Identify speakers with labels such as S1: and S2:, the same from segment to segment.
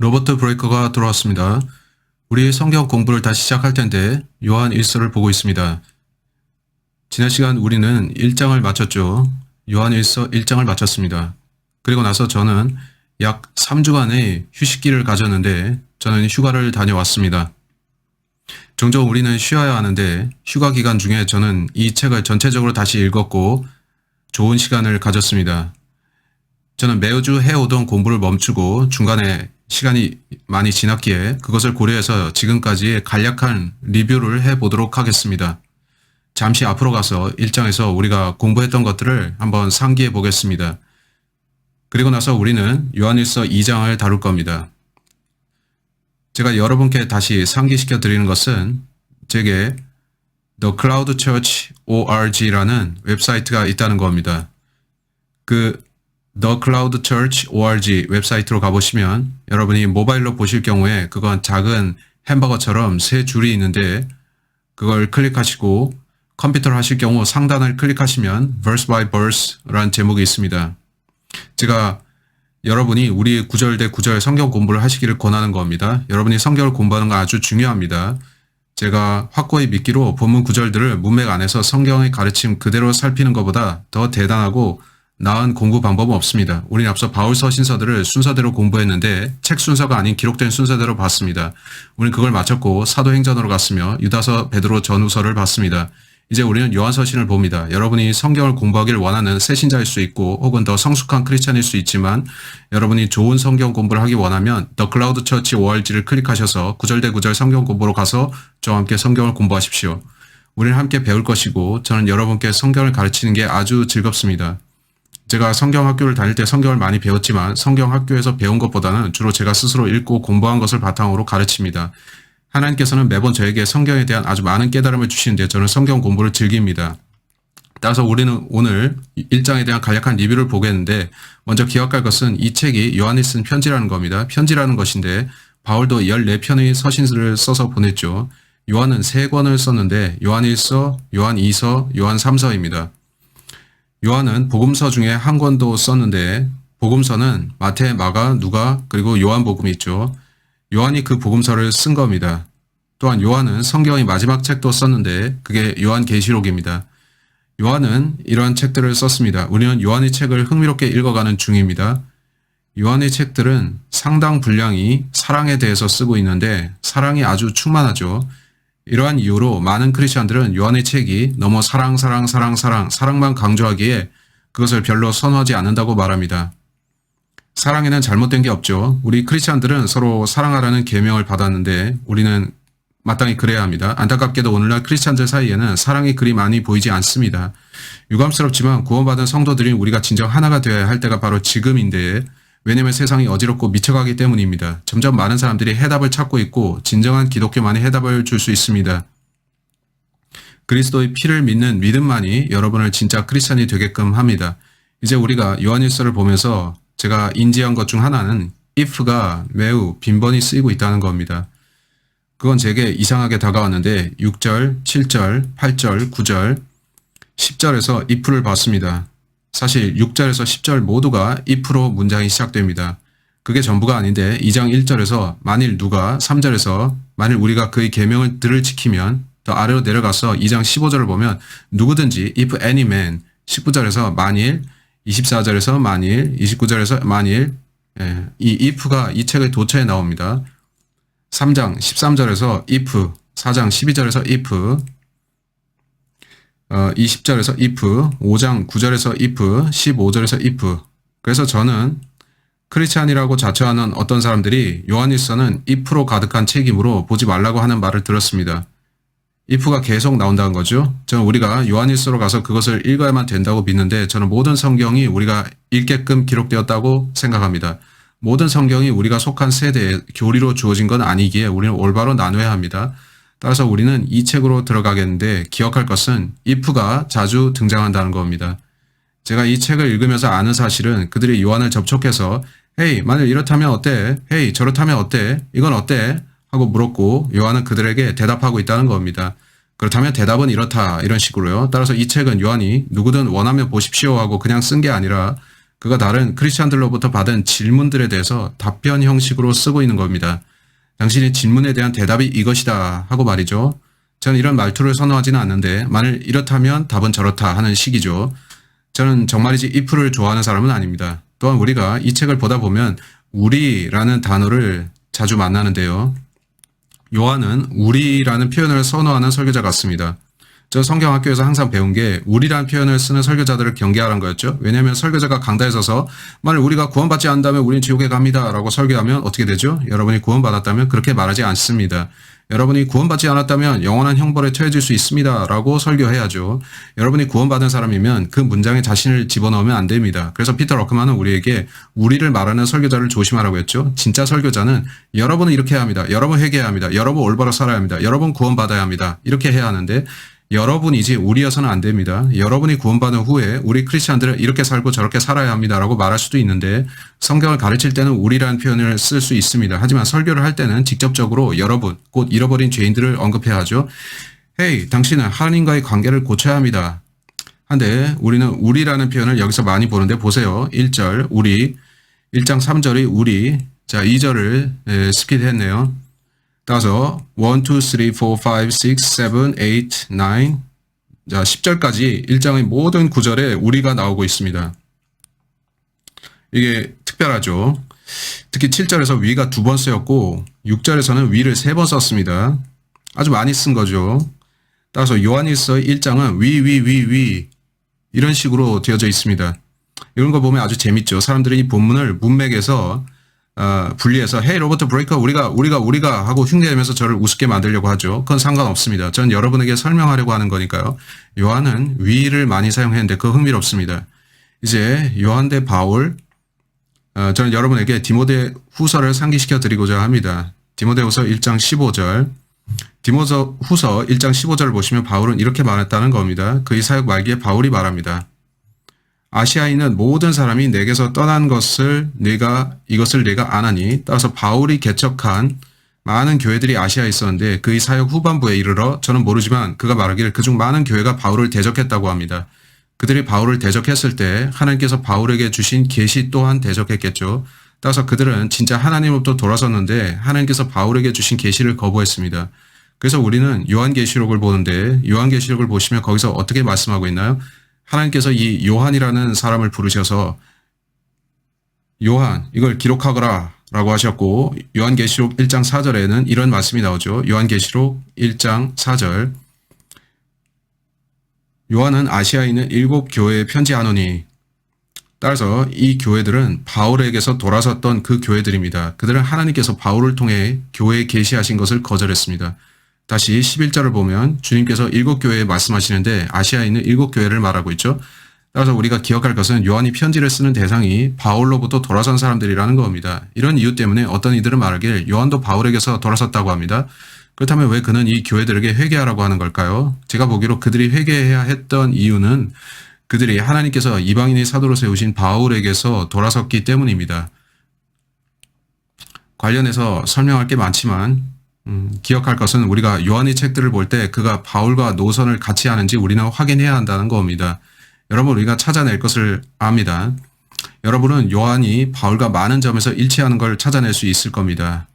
S1: 로버트 브레이커가 돌아왔습니다. 우리 성경 공부를 다시 시작할 텐데 요한 1서를 보고 있습니다. 지난 시간 우리는 1장을 마쳤죠. 요한 1서 1장을 마쳤습니다. 그리고 나서 저는 약 3주간의 휴식기를 가졌는데 저는 휴가를 다녀왔습니다. 종종 우리는 쉬어야 하는데 휴가 기간 중에 저는 이 책을 전체적으로 다시 읽었고 좋은 시간을 가졌습니다. 저는 매주 해오던 공부를 멈추고 중간에 시간이 많이 지났기에 그것을 고려해서 지금까지의 간략한 리뷰를 해보도록 하겠습니다. 잠시 앞으로 가서 1장에서 우리가 공부했던 것들을 한번 상기해 보겠습니다. 그리고 나서 우리는 요한일서 2장을 다룰 겁니다. 제가 여러분께 다시 상기시켜 드리는 것은 제게 The Cloud Church ORG라는 웹사이트가 있다는 겁니다. 그 The Cloud Church ORG 웹사이트로 가보시면 여러분이 모바일로 보실 경우에 그건 작은 햄버거처럼 세 줄이 있는데 그걸 클릭하시고 컴퓨터로 하실 경우 상단을 클릭하시면 Verse by Verse라는 제목이 있습니다. 제가 여러분이 우리 구절 대 구절 성경 공부를 하시기를 권하는 겁니다. 여러분이 성경을 공부하는 건 아주 중요합니다. 제가 확고히 믿기로 본문 구절들을 문맥 안에서 성경의 가르침 그대로 살피는 것보다 더 대단하고 나은 공부 방법은 없습니다. 우리는 앞서 바울 서신서들을 순서대로 공부했는데 책 순서가 아닌 기록된 순서대로 봤습니다. 우리는 그걸 마쳤고 사도행전으로 갔으며 유다서, 베드로, 전후서를 봤습니다. 이제 우리는 요한서신을 봅니다. 여러분이 성경을 공부하기를 원하는 새신자일 수 있고 혹은 더 성숙한 크리스찬일 수 있지만 여러분이 좋은 성경 공부를 하기 원하면 The Cloud Church ORG를 클릭하셔서 구절 대 구절 성경 공부로 가서 저와 함께 성경을 공부하십시오. 우리는 함께 배울 것이고 저는 여러분께 성경을 가르치는 게 아주 즐겁습니다. 제가 성경학교를 다닐 때 성경을 많이 배웠지만 성경학교에서 배운 것보다는 주로 제가 스스로 읽고 공부한 것을 바탕으로 가르칩니다. 하나님께서는 매번 저에게 성경에 대한 아주 많은 깨달음을 주시는데 저는 성경 공부를 즐깁니다. 따라서 우리는 오늘 1장에 대한 간략한 리뷰를 보겠는데 먼저 기억할 것은 이 책이 요한이 쓴 편지라는 겁니다. 편지라는 것인데 바울도 14편의 서신을 써서 보냈죠. 요한은 3권을 썼는데 요한 1서, 요한 2서, 요한 3서입니다. 요한은 복음서 중에 한 권도 썼는데 복음서는 마태, 마가, 누가 그리고 요한복음이 있죠. 요한이 그 복음서를 쓴 겁니다. 또한 요한은 성경의 마지막 책도 썼는데 그게 요한계시록입니다. 요한은 이러한 책들을 썼습니다. 우리는 요한의 책을 흥미롭게 읽어가는 중입니다. 요한의 책들은 상당 분량이 사랑에 대해서 쓰고 있는데 사랑이 아주 충만하죠. 이러한 이유로 많은 크리스천들은 요한의 책이 너무 사랑만 강조하기에 그것을 별로 선호하지 않는다고 말합니다. 사랑에는 잘못된 게 없죠. 우리 크리스천들은 서로 사랑하라는 계명을 받았는데 우리는 마땅히 그래야 합니다. 안타깝게도 오늘날 크리스천들 사이에는 사랑이 그리 많이 보이지 않습니다. 유감스럽지만 구원받은 성도들인 우리가 진정 하나가 되어야 할 때가 바로 지금인데 왜냐하면 세상이 어지럽고 미쳐가기 때문입니다. 점점 많은 사람들이 해답을 찾고 있고 진정한 기독교만이 해답을 줄 수 있습니다. 그리스도의 피를 믿는 믿음만이 여러분을 진짜 크리스천이 되게끔 합니다. 이제 우리가 요한일서를 보면서 제가 인지한 것 중 하나는 if가 매우 빈번히 쓰이고 있다는 겁니다. 그건 제게 이상하게 다가왔는데 6절, 7절, 8절, 9절, 10절에서 if를 봤습니다. 사실 6절에서 10절 모두가 if로 문장이 시작됩니다. 그게 전부가 아닌데 2장 1절에서 만일 누가 3절에서 만일 우리가 그의 계명들을 지키면 더 아래로 내려가서 2장 15절을 보면 누구든지 if any man 19절에서 만일 24절에서 만일 29절에서 만일 이 if가 이 책의 도처에 나옵니다. 3장 13절에서 if 4장 12절에서 if 20절에서 if, 5장 9절에서 if, 15절에서 if. 그래서 저는 크리스찬이라고 자처하는 어떤 사람들이 요한일서는 if로 가득한 책이므로 보지 말라고 하는 말을 들었습니다. if가 계속 나온다는 거죠. 저는 우리가 요한일서로 가서 그것을 읽어야만 된다고 믿는데 저는 모든 성경이 우리가 읽게끔 기록되었다고 생각합니다. 모든 성경이 우리가 속한 세대에 교리로 주어진 건 아니기에 우리는 올바로 나눠야 합니다. 따라서 우리는 이 책으로 들어가겠는데 기억할 것은 if가 자주 등장한다는 겁니다. 제가 이 책을 읽으면서 아는 사실은 그들이 요한을 접촉해서 헤이 만일 이렇다면 어때? 헤이 저렇다면 어때? 이건 어때? 하고 물었고 요한은 그들에게 대답하고 있다는 겁니다. 그렇다면 대답은 이렇다 이런 식으로요. 따라서 이 책은 요한이 누구든 원하면 보십시오 하고 그냥 쓴 게 아니라 그가 다른 크리스찬들로부터 받은 질문들에 대해서 답변 형식으로 쓰고 있는 겁니다. 당신의 질문에 대한 대답이 이것이다 하고 말이죠. 저는 이런 말투를 선호하지는 않는데 만일 이렇다면 답은 저렇다 하는 식이죠. 저는 정말이지 if를 좋아하는 사람은 아닙니다. 또한 우리가 이 책을 보다 보면 우리라는 단어를 자주 만나는데요. 요한은 우리라는 표현을 선호하는 설교자 같습니다. 저 성경학교에서 항상 배운 게 우리라는 표현을 쓰는 설교자들을 경계하라는 거였죠. 왜냐하면 설교자가 강다에 서서 만일 우리가 구원받지 않는다면 우리는 지옥에 갑니다 라고 설교하면 어떻게 되죠? 여러분이 구원받았다면 그렇게 말하지 않습니다. 여러분이 구원받지 않았다면 영원한 형벌에 처해질 수 있습니다 라고 설교해야죠. 여러분이 구원받은 사람이면 그 문장에 자신을 집어넣으면 안 됩니다. 그래서 피터 럭크만은 우리에게 우리를 말하는 설교자를 조심하라고 했죠. 진짜 설교자는 여러분은 이렇게 해야 합니다. 여러분 회개해야 합니다. 여러분 올바로 살아야 합니다. 여러분 구원받아야 합니다. 이렇게 해야 하는데 여러분이지 우리여서는 안 됩니다. 여러분이 구원받은 후에 우리 크리스찬들은 이렇게 살고 저렇게 살아야 합니다라고 말할 수도 있는데 성경을 가르칠 때는 우리라는 표현을 쓸 수 있습니다. 하지만 설교를 할 때는 직접적으로 여러분, 곧 잃어버린 죄인들을 언급해야 하죠. 헤이, 당신은 하나님과의 관계를 고쳐야 합니다. 한데 우리는 우리라는 표현을 여기서 많이 보는데 보세요. 1절 우리, 1장 3절이 우리, 자 2절을 스킵했네요. 따라서 1, 2, 3, 4, 5, 6, 7, 8, 9 자 10절까지 1장의 모든 구절에 우리가 나오고 있습니다. 이게 특별하죠. 특히 7절에서 위가 2번 쓰였고 6절에서는 위를 3번 썼습니다. 아주 많이 쓴 거죠. 따라서 요한일서 1장은 위 이런 식으로 되어져 있습니다. 이런 거 보면 아주 재밌죠. 사람들이 이 본문을 문맥에서 분리해서 헤이 로버트 브레이커 우리가 하고 흉내내면서 저를 우습게 만들려고 하죠. 그건 상관없습니다. 전 여러분에게 설명하려고 하는 거니까요. 요한은 위를 많이 사용했는데 그거 흥미롭습니다. 이제 요한 대 바울 저는 여러분에게 디모데 후서를 상기시켜 드리고자 합니다. 디모데 후서 1장 15절 디모데 후서 1장 15절을 보시면 바울은 이렇게 말했다는 겁니다. 그의 사역 말기에 바울이 말합니다. 아시아에 있는 모든 사람이 내게서 떠난 이것을 내가 아나니 따라서 바울이 개척한 많은 교회들이 아시아에 있었는데 그의 사역 후반부에 이르러 저는 모르지만 그가 말하기를 그중 많은 교회가 바울을 대적했다고 합니다. 그들이 바울을 대적했을 때 하나님께서 바울에게 주신 계시 또한 대적했겠죠. 따라서 그들은 진짜 하나님으로부터 돌아섰는데 하나님께서 바울에게 주신 계시를 거부했습니다. 그래서 우리는 요한계시록을 보는데 요한계시록을 보시면 거기서 어떻게 말씀하고 있나요? 하나님께서 이 요한이라는 사람을 부르셔서 요한 이걸 기록하거라 라고 하셨고 요한계시록 1장 4절에는 이런 말씀이 나오죠. 요한계시록 1장 4절 요한은 아시아에 있는 7교회에 편지하노니 따라서 이 교회들은 바울에게서 돌아섰던 그 교회들입니다. 그들은 하나님께서 바울을 통해 교회에 계시하신 것을 거절했습니다. 다시 11절을 보면 주님께서 7교회에 말씀하시는데 아시아에 있는 7교회를 말하고 있죠. 따라서 우리가 기억할 것은 요한이 편지를 쓰는 대상이 바울로부터 돌아선 사람들이라는 겁니다. 이런 이유 때문에 어떤 이들은 말하길 요한도 바울에게서 돌아섰다고 합니다. 그렇다면 왜 그는 이 교회들에게 회개하라고 하는 걸까요? 제가 보기로 그들이 회개해야 했던 이유는 그들이 하나님께서 이방인의 사도로 세우신 바울에게서 돌아섰기 때문입니다. 관련해서 설명할 게 많지만 기억할 것은 우리가 요한의 책들을 볼 때 그가 바울과 노선을 같이 하는지 우리는 확인해야 한다는 겁니다. 여러분 우리가 찾아낼 것을 압니다. 여러분은 요한이 바울과 많은 점에서 일치하는 걸 찾아낼 수 있을 겁니다.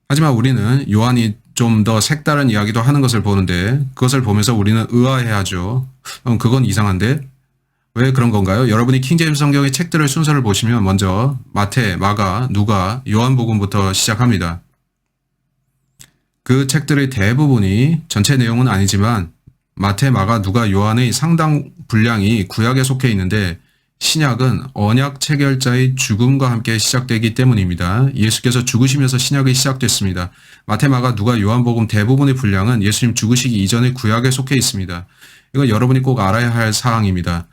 S1: 하지만 우리는 요한이 좀 더 색다른 이야기도 하는 것을 보는데 그것을 보면서 우리는 의아해하죠. 그건 이상한데? 왜 그런 건가요? 여러분이 킹제임스 성경의 책들의 순서를 보시면 먼저 마태, 마가, 누가, 요한복음부터 시작합니다. 그 책들의 대부분이 전체 내용은 아니지만 마태, 마가, 누가, 요한의 상당 분량이 구약에 속해 있는데 신약은 언약 체결자의 죽음과 함께 시작되기 때문입니다. 예수께서 죽으시면서 신약이 시작됐습니다. 마태, 마가, 누가, 요한복음 대부분의 분량은 예수님 죽으시기 이전의 구약에 속해 있습니다. 이건 여러분이 꼭 알아야 할 사항입니다.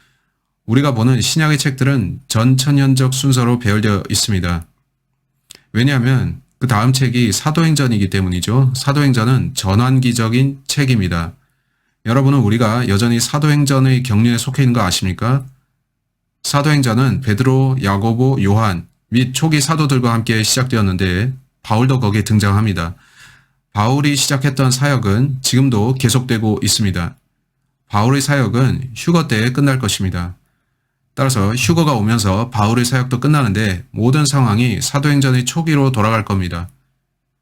S1: 우리가 보는 신약의 책들은 전천년적 순서로 배열되어 있습니다. 왜냐하면 그 다음 책이 사도행전이기 때문이죠. 사도행전은 전환기적인 책입니다. 여러분은 우리가 여전히 사도행전의 경륜에 속해 있는 거 아십니까? 사도행전은 베드로, 야고보, 요한 및 초기 사도들과 함께 시작되었는데 바울도 거기에 등장합니다. 바울이 시작했던 사역은 지금도 계속되고 있습니다. 바울의 사역은 휴거 때에 끝날 것입니다. 따라서 휴거가 오면서 바울의 사역도 끝나는데 모든 상황이 사도행전의 초기로 돌아갈 겁니다.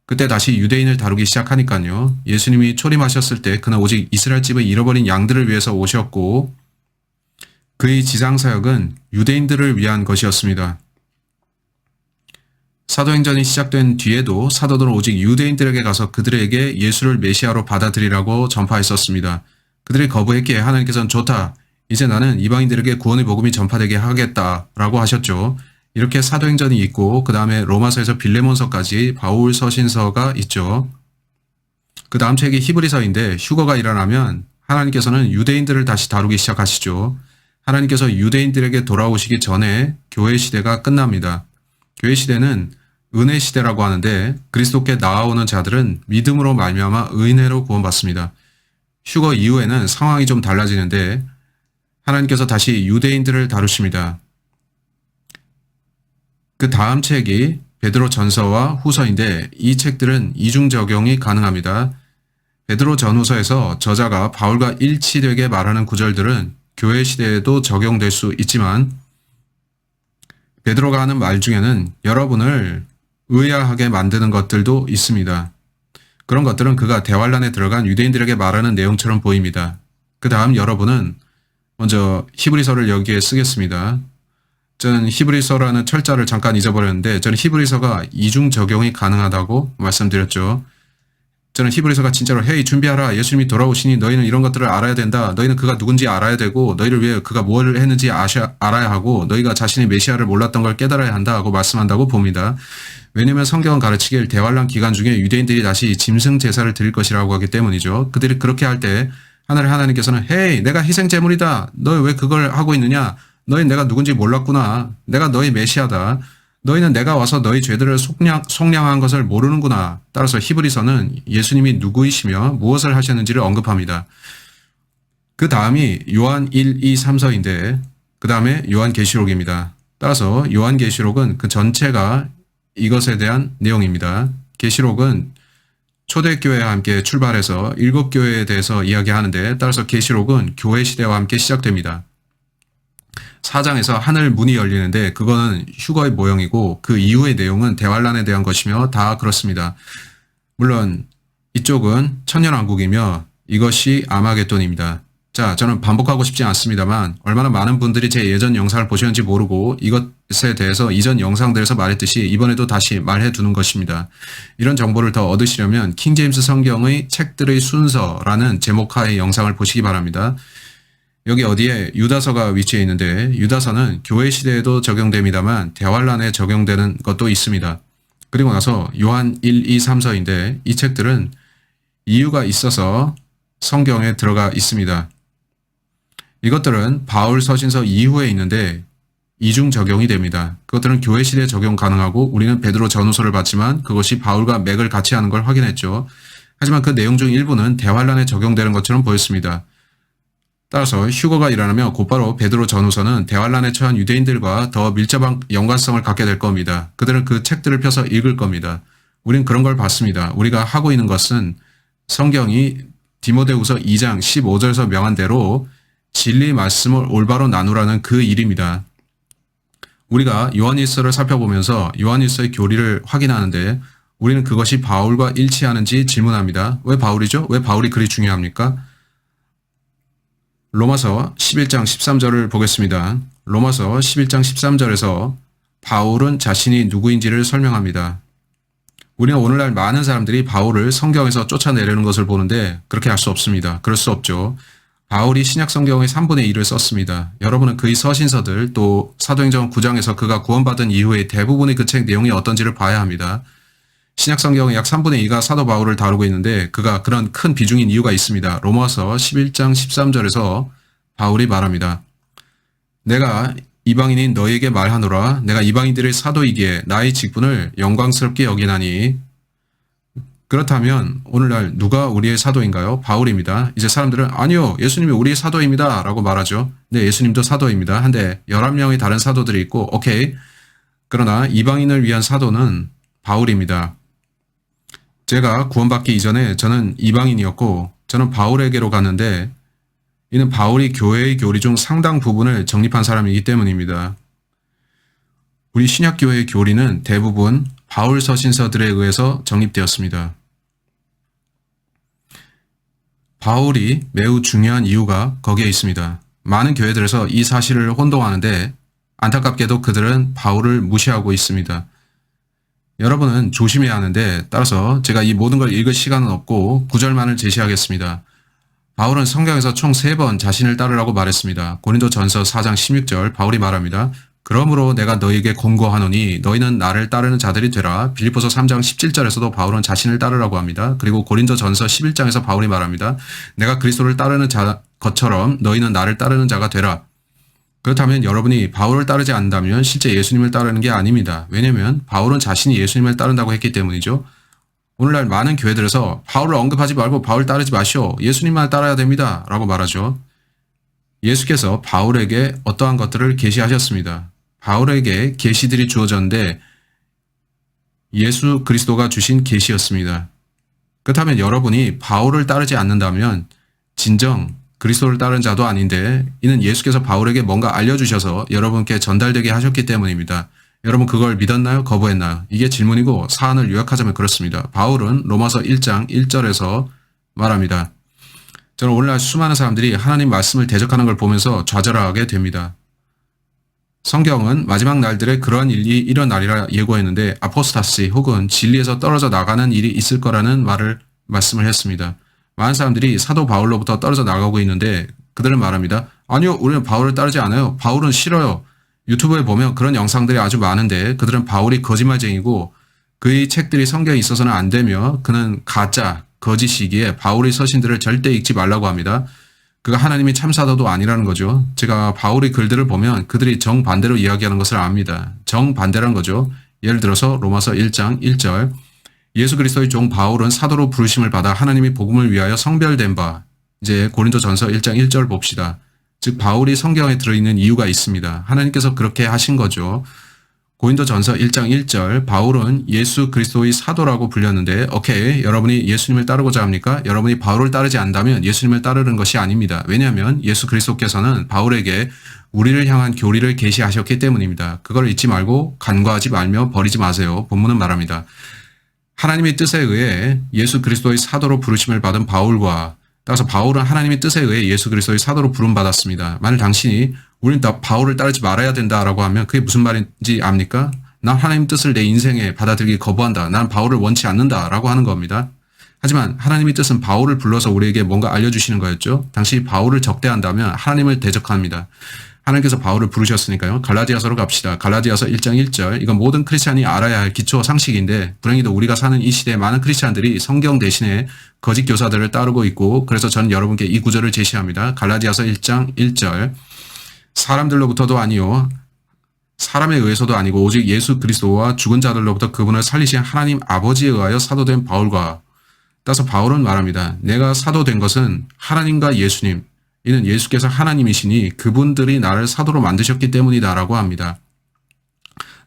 S1: 그때 다시 유대인을 다루기 시작하니까요. 예수님이 초림하셨을 때 그는 오직 이스라엘 집의 잃어버린 양들을 위해서 오셨고 그의 지상사역은 유대인들을 위한 것이었습니다. 사도행전이 시작된 뒤에도 사도들은 오직 유대인들에게 가서 그들에게 예수를 메시아로 받아들이라고 전파했었습니다. 그들이 거부했기에 하나님께서는 좋다. 이제 나는 이방인들에게 구원의 복음이 전파되게 하겠다라고 하셨죠. 이렇게 사도행전이 있고 그 다음에 로마서에서 빌레몬서까지 바울 서신서가 있죠. 그 다음 책이 히브리서인데 휴거가 일어나면 하나님께서는 유대인들을 다시 다루기 시작하시죠. 하나님께서 유대인들에게 돌아오시기 전에 교회 시대가 끝납니다. 교회 시대는 은혜 시대라고 하는데 그리스도께 나아오는 자들은 믿음으로 말미암아 은혜로 구원받습니다. 휴거 이후에는 상황이 좀 달라지는데 하나님께서 다시 유대인들을 다루십니다. 그 다음 책이 베드로 전서와 후서인데 이 책들은 이중 적용이 가능합니다. 베드로 전후서에서 저자가 바울과 일치되게 말하는 구절들은 교회 시대에도 적용될 수 있지만 베드로가 하는 말 중에는 여러분을 의아하게 만드는 것들도 있습니다. 그런 것들은 그가 대환란에 들어간 유대인들에게 말하는 내용처럼 보입니다. 그 다음 여러분은 먼저 히브리서를 여기에 쓰겠습니다. 저는 히브리서라는 철자를 잠깐 잊어버렸는데 저는 히브리서가 이중 적용이 가능하다고 말씀드렸죠. 저는 히브리서가 진짜로 헤이 준비하라 예수님이 돌아오시니 너희는 이런 것들을 알아야 된다. 너희는 그가 누군지 알아야 되고 너희를 위해 그가 뭘 했는지 알아야 하고 너희가 자신의 메시아를 몰랐던 걸 깨달아야 한다 하고 말씀한다고 봅니다. 왜냐하면 성경은 가르치길 대환란 기간 중에 유대인들이 다시 짐승 제사를 드릴 것이라고 하기 때문이죠. 그들이 그렇게 할 때 하나님께서는 헤이 내가 희생 제물이다. 너희 왜 그걸 하고 있느냐. 너희 내가 누군지 몰랐구나. 내가 너희 메시아다. 너희는 내가 와서 너희 죄들을 속량한 것을 모르는구나. 따라서 히브리서는 예수님이 누구이시며 무엇을 하셨는지를 언급합니다. 그 다음이 요한 1, 2, 3서인데 그 다음에 요한계시록입니다. 따라서 요한계시록은 그 전체가 이것에 대한 내용입니다. 계시록은 초대교회와 함께 출발해서 7교회에 대해서 이야기하는데 따라서 계시록은 교회 시대와 함께 시작됩니다. 4장에서 하늘 문이 열리는데 그거는 휴거의 모형이고 그 이후의 내용은 대환란에 대한 것이며 다 그렇습니다. 물론 이쪽은 천년왕국이며 이것이 아마겟돈입니다. 자, 저는 반복하고 싶지 않습니다만 얼마나 많은 분들이 제 예전 영상을 보셨는지 모르고 이것에 대해서 이전 영상들에서 말했듯이 이번에도 다시 말해 두는 것입니다. 이런 정보를 더 얻으시려면 킹제임스 성경의 책들의 순서라는 제목하의 영상을 보시기 바랍니다. 여기 어디에 유다서가 위치해 있는데 유다서는 교회 시대에도 적용됩니다만 대환란에 적용되는 것도 있습니다. 그리고 나서 요한 1, 2, 3서인데 이 책들은 이유가 있어서 성경에 들어가 있습니다. 이것들은 바울 서신서 이후에 있는데 이중 적용이 됩니다. 그것들은 교회 시대에 적용 가능하고 우리는 베드로 전후서를 봤지만 그것이 바울과 맥을 같이 하는 걸 확인했죠. 하지만 그 내용 중 일부는 대환란에 적용되는 것처럼 보였습니다. 따라서 휴거가 일어나며 곧바로 베드로 전후서는 대환란에 처한 유대인들과 더 밀접한 연관성을 갖게 될 겁니다. 그들은 그 책들을 펴서 읽을 겁니다. 우린 그런 걸 봤습니다. 우리가 하고 있는 것은 성경이 디모데후서 2장 15절에서 명한 대로 진리 말씀을 올바로 나누라는 그 일입니다. 우리가 요한일서를 살펴보면서 요한일서의 교리를 확인하는데 우리는 그것이 바울과 일치하는지 질문합니다. 왜 바울이죠? 왜 바울이 그리 중요합니까? 로마서 11장 13절을 보겠습니다. 로마서 11장 13절에서 바울은 자신이 누구인지를 설명합니다. 우리는 오늘날 많은 사람들이 바울을 성경에서 쫓아내려는 것을 보는데 그렇게 할 수 없습니다. 그럴 수 없죠. 바울이 신약 성경의 3분의 1을 썼습니다. 여러분은 그의 서신서들 또 사도행전 9장에서 그가 구원받은 이후의 대부분의 그 책 내용이 어떤지를 봐야 합니다. 신약 성경의 약 3분의 2가 사도 바울을 다루고 있는데 그가 그런 큰 비중인 이유가 있습니다. 로마서 11장 13절에서 바울이 말합니다. 내가 이방인인 너희에게 말하노라. 내가 이방인들의 사도이기에 나의 직분을 영광스럽게 여기나니. 그렇다면 오늘날 누가 우리의 사도인가요? 바울입니다. 이제 사람들은 아니요 예수님이 우리의 사도입니다 라고 말하죠. 네, 예수님도 사도입니다. 한데 11명의 다른 사도들이 있고 오케이. 그러나 이방인을 위한 사도는 바울입니다. 제가 구원받기 이전에 저는 이방인이었고 저는 바울에게로 갔는데 이는 바울이 교회의 교리 중 상당 부분을 정립한 사람이기 때문입니다. 우리 신약교회의 교리는 대부분 바울 서신서들에 의해서 정립되었습니다. 바울이 매우 중요한 이유가 거기에 있습니다. 많은 교회들에서 이 사실을 혼동하는데 안타깝게도 그들은 바울을 무시하고 있습니다. 여러분은 조심해야 하는데 따라서 제가 이 모든 걸 읽을 시간은 없고 구절만을 제시하겠습니다. 바울은 성경에서 총 3번 자신을 따르라고 말했습니다. 고린도전서 4장 16절 바울이 말합니다. 그러므로 내가 너희에게 권고하노니 너희는 나를 따르는 자들이 되라. 빌립보서 3장 17절에서도 바울은 자신을 따르라고 합니다. 그리고 고린도전서 11장에서 바울이 말합니다. 내가 그리스도를 따르는 것처럼 너희는 나를 따르는 자가 되라. 그렇다면 여러분이 바울을 따르지 않는다면 실제 예수님을 따르는 게 아닙니다. 왜냐하면 바울은 자신이 예수님을 따른다고 했기 때문이죠. 오늘날 많은 교회들에서 바울을 언급하지 말고 바울 따르지 마시오. 예수님만 따라야 됩니다. 라고 말하죠. 예수께서 바울에게 어떠한 것들을 계시하셨습니다. 바울에게 계시들이 주어졌는데 예수 그리스도가 주신 계시였습니다. 그렇다면 여러분이 바울을 따르지 않는다면 진정 그리스도를 따르는 자도 아닌데 이는 예수께서 바울에게 뭔가 알려주셔서 여러분께 전달되게 하셨기 때문입니다. 여러분 그걸 믿었나요? 거부했나요? 이게 질문이고 사안을 요약하자면 그렇습니다. 바울은 로마서 1장 1절에서 말합니다. 저는 오늘날 수많은 사람들이 하나님 말씀을 대적하는 걸 보면서 좌절하게 됩니다. 성경은 마지막 날들에 그러한 일이 일어나리라 예고했는데 아포스타시 혹은 진리에서 떨어져 나가는 일이 있을 거라는 말씀을 했습니다. 많은 사람들이 사도 바울로부터 떨어져 나가고 있는데 그들은 말합니다. 아니요, 우리는 바울을 따르지 않아요. 바울은 싫어요. 유튜브에 보면 그런 영상들이 아주 많은데 그들은 바울이 거짓말쟁이고 그의 책들이 성경에 있어서는 안 되며 그는 가짜, 거짓이기에 바울의 서신들을 절대 읽지 말라고 합니다. 그가 하나님이 참사도도 아니라는 거죠. 제가 바울의 글들을 보면 그들이 정반대로 이야기하는 것을 압니다. 정반대라는 거죠. 예를 들어서 로마서 1장 1절 예수 그리스도의 종 바울은 사도로 부르심을 받아 하나님이 복음을 위하여 성별된 바. 이제 고린도전서 1장 1절 봅시다. 즉 바울이 성경에 들어있는 이유가 있습니다. 하나님께서 그렇게 하신 거죠. 고린도전서 1장 1절 바울은 예수 그리스도의 사도라고 불렸는데 오케이 여러분이 예수님을 따르고자 합니까? 여러분이 바울을 따르지 않다면 예수님을 따르는 것이 아닙니다. 왜냐하면 예수 그리스도께서는 바울에게 우리를 향한 교리를 계시하셨기 때문입니다. 그걸 잊지 말고 간과하지 말며 버리지 마세요. 본문은 말합니다. 하나님의 뜻에 의해 예수 그리스도의 사도로 부르심을 받은 바울과 따라서 바울은 하나님의 뜻에 의해 예수 그리스도의 사도로 부름받았습니다. 만일 당신이 우리는 다 바울을 따르지 말아야 된다라고 하면 그게 무슨 말인지 압니까? 난 하나님 뜻을 내 인생에 받아들이기 거부한다. 난 바울을 원치 않는다라고 하는 겁니다. 하지만 하나님의 뜻은 바울을 불러서 우리에게 뭔가 알려주시는 거였죠. 당신이 바울을 적대한다면 하나님을 대적합니다. 하나님께서 바울을 부르셨으니까요. 갈라디아서로 갑시다. 갈라디아서 1장 1절. 이건 모든 크리스찬이 알아야 할 기초 상식인데 불행히도 우리가 사는 이 시대에 많은 크리스찬들이 성경 대신에 거짓 교사들을 따르고 있고 그래서 저는 여러분께 이 구절을 제시합니다. 갈라디아서 1장 1절. 사람들로부터도 아니요. 사람에 의해서도 아니고 오직 예수 그리스도와 죽은 자들로부터 그분을 살리신 하나님 아버지에 의하여 사도된 바울과 따라서 바울은 말합니다. 내가 사도된 것은 하나님과 예수님 이는 예수께서 하나님이시니 그분들이 나를 사도로 만드셨기 때문이다라고 합니다.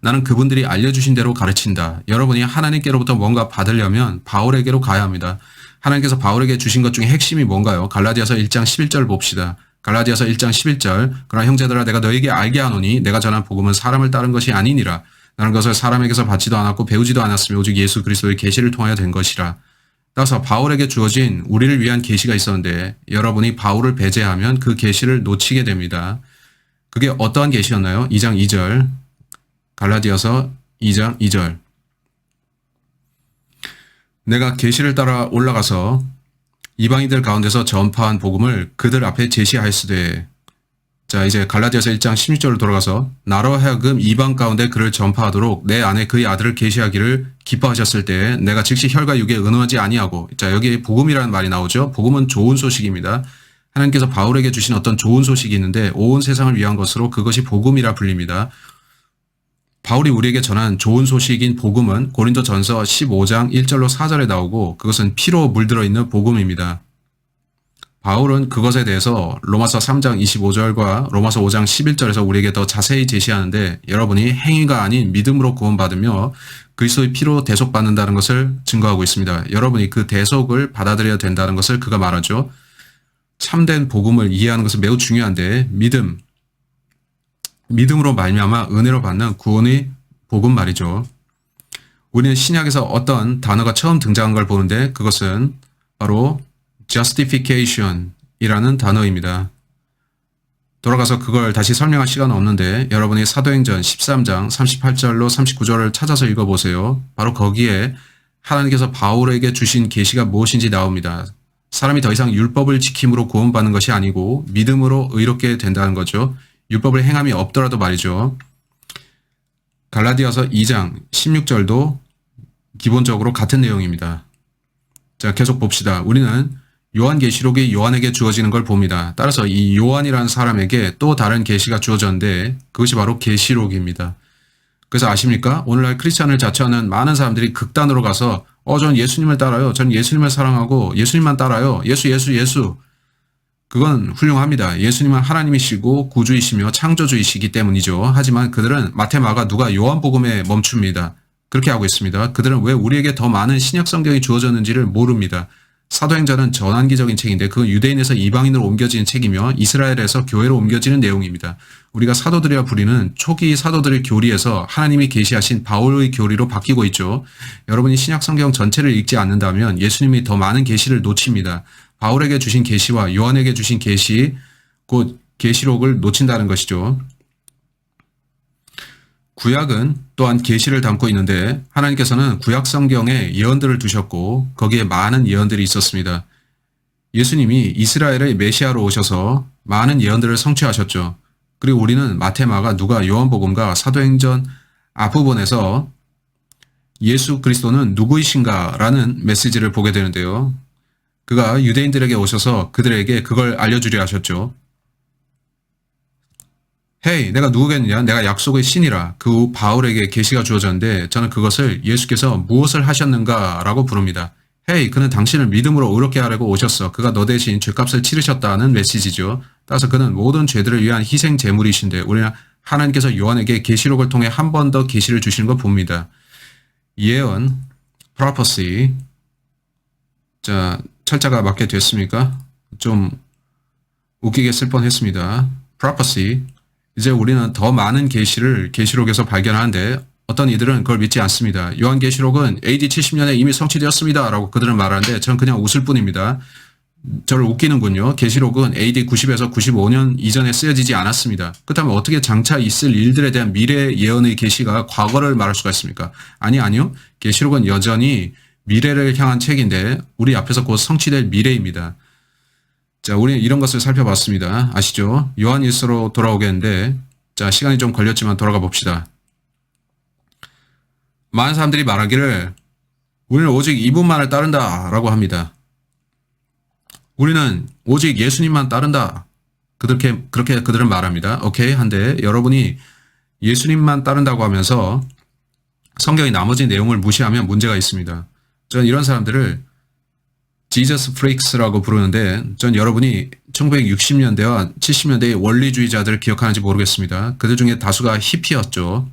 S1: 나는 그분들이 알려주신 대로 가르친다. 여러분이 하나님께로부터 뭔가 받으려면 바울에게로 가야 합니다. 하나님께서 바울에게 주신 것 중에 핵심이 뭔가요? 갈라디아서 1장 11절 봅시다. 갈라디아서 1장 11절 그러나 형제들아 내가 너에게 알게 하노니 내가 전한 복음은 사람을 따른 것이 아니니라. 나는 그것을 사람에게서 받지도 않았고 배우지도 않았으며 오직 예수 그리스도의 계시를 통하여 된 것이라. 따라서 바울에게 주어진 우리를 위한 계시가 있었는데 여러분이 바울을 배제하면 그 계시를 놓치게 됩니다. 그게 어떠한 계시였나요? 2장 2절 갈라디아서 2장 2절 내가 계시를 따라 올라가서 이방인들 가운데서 전파한 복음을 그들 앞에 제시하였으되 자 이제 갈라디아서 1장 16절로 돌아가서 나로 하여금 이방 가운데 그를 전파하도록 내 안에 그의 아들을 계시하기를 기뻐하셨을 때 내가 즉시 혈과 육에 의논하지 아니하고 자 여기 복음이라는 말이 나오죠. 복음은 좋은 소식입니다. 하나님께서 바울에게 주신 어떤 좋은 소식이 있는데 온 세상을 위한 것으로 그것이 복음이라 불립니다. 바울이 우리에게 전한 좋은 소식인 복음은 고린도전서 15장 1절로 4절에 나오고 그것은 피로 물들어 있는 복음입니다. 바울은 그것에 대해서 로마서 3장 25절과 로마서 5장 11절에서 우리에게 더 자세히 제시하는데 여러분이 행위가 아닌 믿음으로 구원받으며 그리스도의 피로 대속받는다는 것을 증거하고 있습니다. 여러분이 그 대속을 받아들여야 된다는 것을 그가 말하죠. 참된 복음을 이해하는 것은 매우 중요한데 믿음으로 말미암아 은혜로 받는 구원의 복음 말이죠. 우리는 신약에서 어떤 단어가 처음 등장한 걸 보는데 그것은 바로 justification이라는 단어입니다. 돌아가서 그걸 다시 설명할 시간은 없는데 여러분이 사도행전 13장 38절로 39절을 찾아서 읽어보세요. 바로 거기에 하나님께서 바울에게 주신 계시가 무엇인지 나옵니다. 사람이 더 이상 율법을 지킴으로 구원받는 것이 아니고 믿음으로 의롭게 된다는 거죠. 율법을 행함이 없더라도 말이죠. 갈라디아서 2장 16절도 기본적으로 같은 내용입니다. 자, 계속 봅시다. 우리는 요한계시록이 요한에게 주어지는 걸 봅니다. 따라서 이 요한이라는 사람에게 또 다른 계시가 주어졌는데 그것이 바로 계시록입니다. 그래서 아십니까? 오늘날 크리스찬을 자처하는 많은 사람들이 극단으로 가서 전 예수님을 따라요. 전 예수님을 사랑하고 예수님만 따라요. 예수. 그건 훌륭합니다. 예수님은 하나님이시고 구주이시며 창조주이시기 때문이죠. 하지만 그들은 마태, 마가, 누가, 요한복음에 멈춥니다. 그렇게 하고 있습니다. 그들은 왜 우리에게 더 많은 신약 성경이 주어졌는지를 모릅니다. 사도행전은 전환기적인 책인데 그건 유대인에서 이방인으로 옮겨지는 책이며 이스라엘에서 교회로 옮겨지는 내용입니다. 우리가 사도들이라 부리는 초기 사도들의 교리에서 하나님이 계시하신 바울의 교리로 바뀌고 있죠. 여러분이 신약 성경 전체를 읽지 않는다면 예수님이 더 많은 계시를 놓칩니다. 바울에게 주신 계시와 요한에게 주신 계시, 곧 계시록을 놓친다는 것이죠. 구약은 또한 계시를 담고 있는데 하나님께서는 구약 성경에 예언들을 두셨고 거기에 많은 예언들이 있었습니다. 예수님이 이스라엘의 메시아로 오셔서 많은 예언들을 성취하셨죠. 그리고 우리는 마태, 마가, 누가, 요한복음과 사도행전 앞부분에서 예수 그리스도는 누구이신가라는 메시지를 보게 되는데요. 그가 유대인들에게 오셔서 그들에게 그걸 알려주려 하셨죠. 헤이, 내가 누구겠느냐? 내가 약속의 신이라. 그 후 바울에게 계시가 주어졌는데 저는 그것을 예수께서 무엇을 하셨는가라고 부릅니다. 헤이, 그는 당신을 믿음으로 의롭게 하려고 오셨어. 그가 너 대신 죄값을 치르셨다는 메시지죠. 따라서 그는 모든 죄들을 위한 희생 제물이신데 우리는 하나님께서 요한에게 계시록을 통해 한 번 더 계시를 주시는 걸 봅니다. 예언, prophecy. 자, 철자가 맞게 됐습니까? 좀 웃기게 쓸 뻔했습니다. prophecy. 이제 우리는 더 많은 계시를 계시록에서 발견하는데 어떤 이들은 그걸 믿지 않습니다. 요한계시록은 AD 70년에 이미 성취되었습니다. 라고 그들은 말하는데 저는 그냥 웃을 뿐입니다. 저를 웃기는군요. 계시록은 AD 90에서 95년 이전에 쓰여지지 않았습니다. 그렇다면 어떻게 장차 있을 일들에 대한 미래 예언의 계시가 과거를 말할 수가 있습니까? 아니요. 계시록은 여전히 미래를 향한 책인데 우리 앞에서 곧 성취될 미래입니다. 자, 우리는 이런 것을 살펴봤습니다. 아시죠? 요한일서로 돌아오겠는데, 자, 시간이 좀 걸렸지만 돌아가 봅시다. 많은 사람들이 말하기를 우리는 오직 이분만을 따른다 라고 합니다. 우리는 오직 예수님만 따른다. 그렇게 그들은 말합니다. 오케이? 한데 여러분이 예수님만 따른다고 하면서 성경의 나머지 내용을 무시하면 문제가 있습니다. 저는 이런 사람들을 지저스 프릭스라고 부르는데 전 여러분이 1960년대와 70년대의 원리주의자들을 기억하는지 모르겠습니다. 그들 중에 다수가 히피였죠.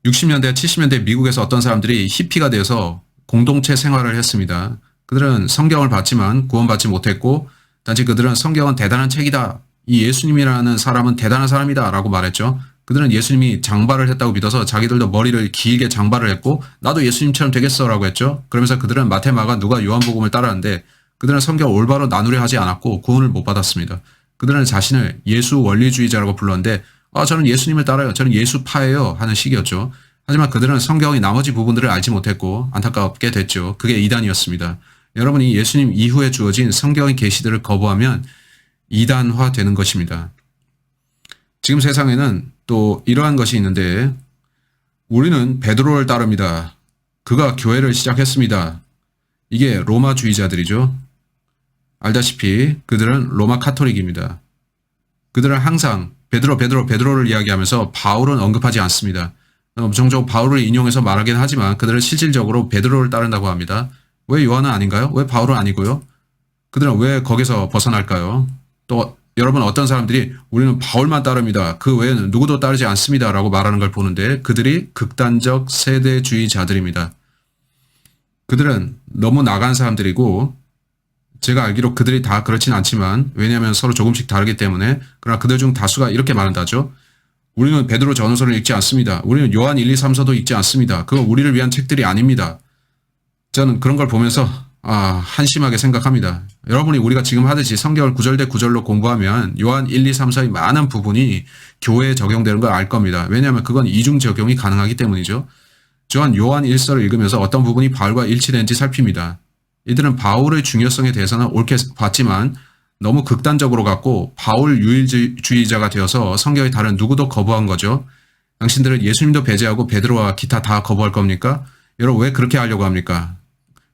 S1: 60년대, 70년대 미국에서 어떤 사람들이 히피가 되어서 공동체 생활을 했습니다. 그들은 성경을 봤지만 구원받지 못했고 단지 그들은 성경은 대단한 책이다. 이 예수님이라는 사람은 대단한 사람이다 라고 말했죠. 그들은 예수님이 장발을 했다고 믿어서 자기들도 머리를 길게 장발을 했고 나도 예수님처럼 되겠어 라고 했죠. 그러면서 그들은 마태, 마가, 누가, 요한복음을 따랐는데 그들은 성경을 올바로 나누려 하지 않았고 구원을 못 받았습니다. 그들은 자신을 예수 원리주의자라고 불렀는데 저는 예수님을 따라요. 저는 예수파예요 하는 식이었죠. 하지만 그들은 성경의 나머지 부분들을 알지 못했고 안타깝게 됐죠. 그게 이단이었습니다. 여러분이 예수님 이후에 주어진 성경의 계시들을 거부하면 이단화되는 것입니다. 지금 세상에는 또 이러한 것이 있는데 우리는 베드로를 따릅니다. 그가 교회를 시작했습니다. 이게 로마주의자들이죠. 알다시피 그들은 로마 카톨릭입니다. 그들은 항상 베드로를 이야기하면서 바울은 언급하지 않습니다. 종종 바울을 인용해서 말하긴 하지만 그들은 실질적으로 베드로를 따른다고 합니다. 왜 요한은 아닌가요? 왜 바울은 아니고요? 그들은 왜 거기서 벗어날까요? 또 여러분 어떤 사람들이 우리는 바울만 따릅니다. 그 외에는 누구도 따르지 않습니다. 라고 말하는 걸 보는데 그들이 극단적 세대주의자들입니다. 그들은 너무 나간 사람들이고 제가 알기로 그들이 다 그렇진 않지만 왜냐하면 서로 조금씩 다르기 때문에 그러나 그들 중 다수가 이렇게 말한다죠. 우리는 베드로 전후서를 읽지 않습니다. 우리는 요한 1, 2, 3서도 읽지 않습니다. 그건 우리를 위한 책들이 아닙니다. 저는 그런 걸 보면서 한심하게 생각합니다. 여러분이 우리가 지금 하듯이 성경을 구절대 구절로 공부하면 요한 1, 2, 3서의 많은 부분이 교회에 적용되는 걸 알 겁니다. 왜냐하면 그건 이중 적용이 가능하기 때문이죠. 또한 요한 1서를 읽으면서 어떤 부분이 바울과 일치되는지 살핍니다. 이들은 바울의 중요성에 대해서는 옳게 봤지만 너무 극단적으로 갔고 바울 유일주의자가 되어서 성경의 다른 누구도 거부한 거죠. 당신들은 예수님도 배제하고 베드로와 기타 다 거부할 겁니까? 여러분 왜 그렇게 하려고 합니까?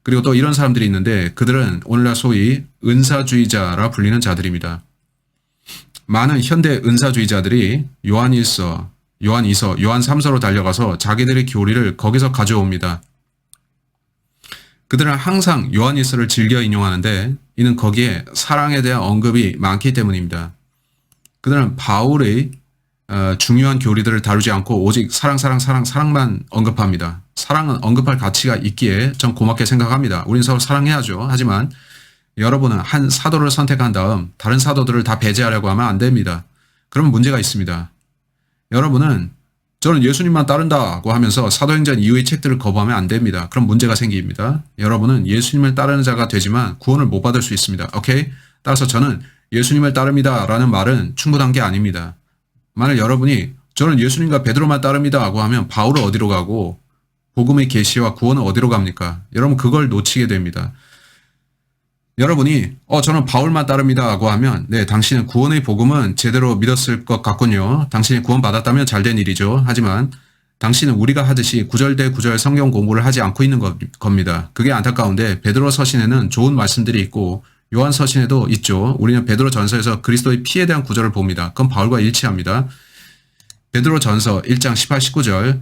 S1: 그리고 또 이런 사람들이 있는데 그들은 오늘날 소위 은사주의자라 불리는 자들입니다. 많은 현대 은사주의자들이 요한 1서, 요한 2서, 요한 3서로 달려가서 자기들의 교리를 거기서 가져옵니다. 그들은 항상 요한 1서를 즐겨 인용하는데 이는 거기에 사랑에 대한 언급이 많기 때문입니다. 그들은 바울의 중요한 교리들을 다루지 않고 오직 사랑만 언급합니다. 사랑은 언급할 가치가 있기에 전 고맙게 생각합니다. 우린 서로 사랑해야죠. 하지만 여러분은 한 사도를 선택한 다음 다른 사도들을 다 배제하려고 하면 안 됩니다. 그러면 문제가 있습니다. 여러분은 저는 예수님만 따른다고 하면서 사도행전 이후의 책들을 거부하면 안 됩니다. 그럼 문제가 생깁니다. 여러분은 예수님을 따르는 자가 되지만 구원을 못 받을 수 있습니다. 오케이? 따라서 저는 예수님을 따릅니다 라는 말은 충분한 게 아닙니다. 만약 여러분이 저는 예수님과 베드로만 따릅니다 하고 하면 바울은 어디로 가고 복음의 계시와 구원은 어디로 갑니까? 여러분 그걸 놓치게 됩니다. 여러분이 저는 바울만 따릅니다 하고 하면 네, 당신은 구원의 복음은 제대로 믿었을 것 같군요. 당신이 구원 받았다면 잘된 일이죠. 하지만 당신은 우리가 하듯이 구절대 구절 성경 공부를 하지 않고 있는 겁니다. 그게 안타까운데 베드로 서신에는 좋은 말씀들이 있고 요한 서신에도 있죠. 우리는 베드로 전서에서 그리스도의 피에 대한 구절을 봅니다. 그건 바울과 일치합니다. 베드로 전서 1장 18, 19절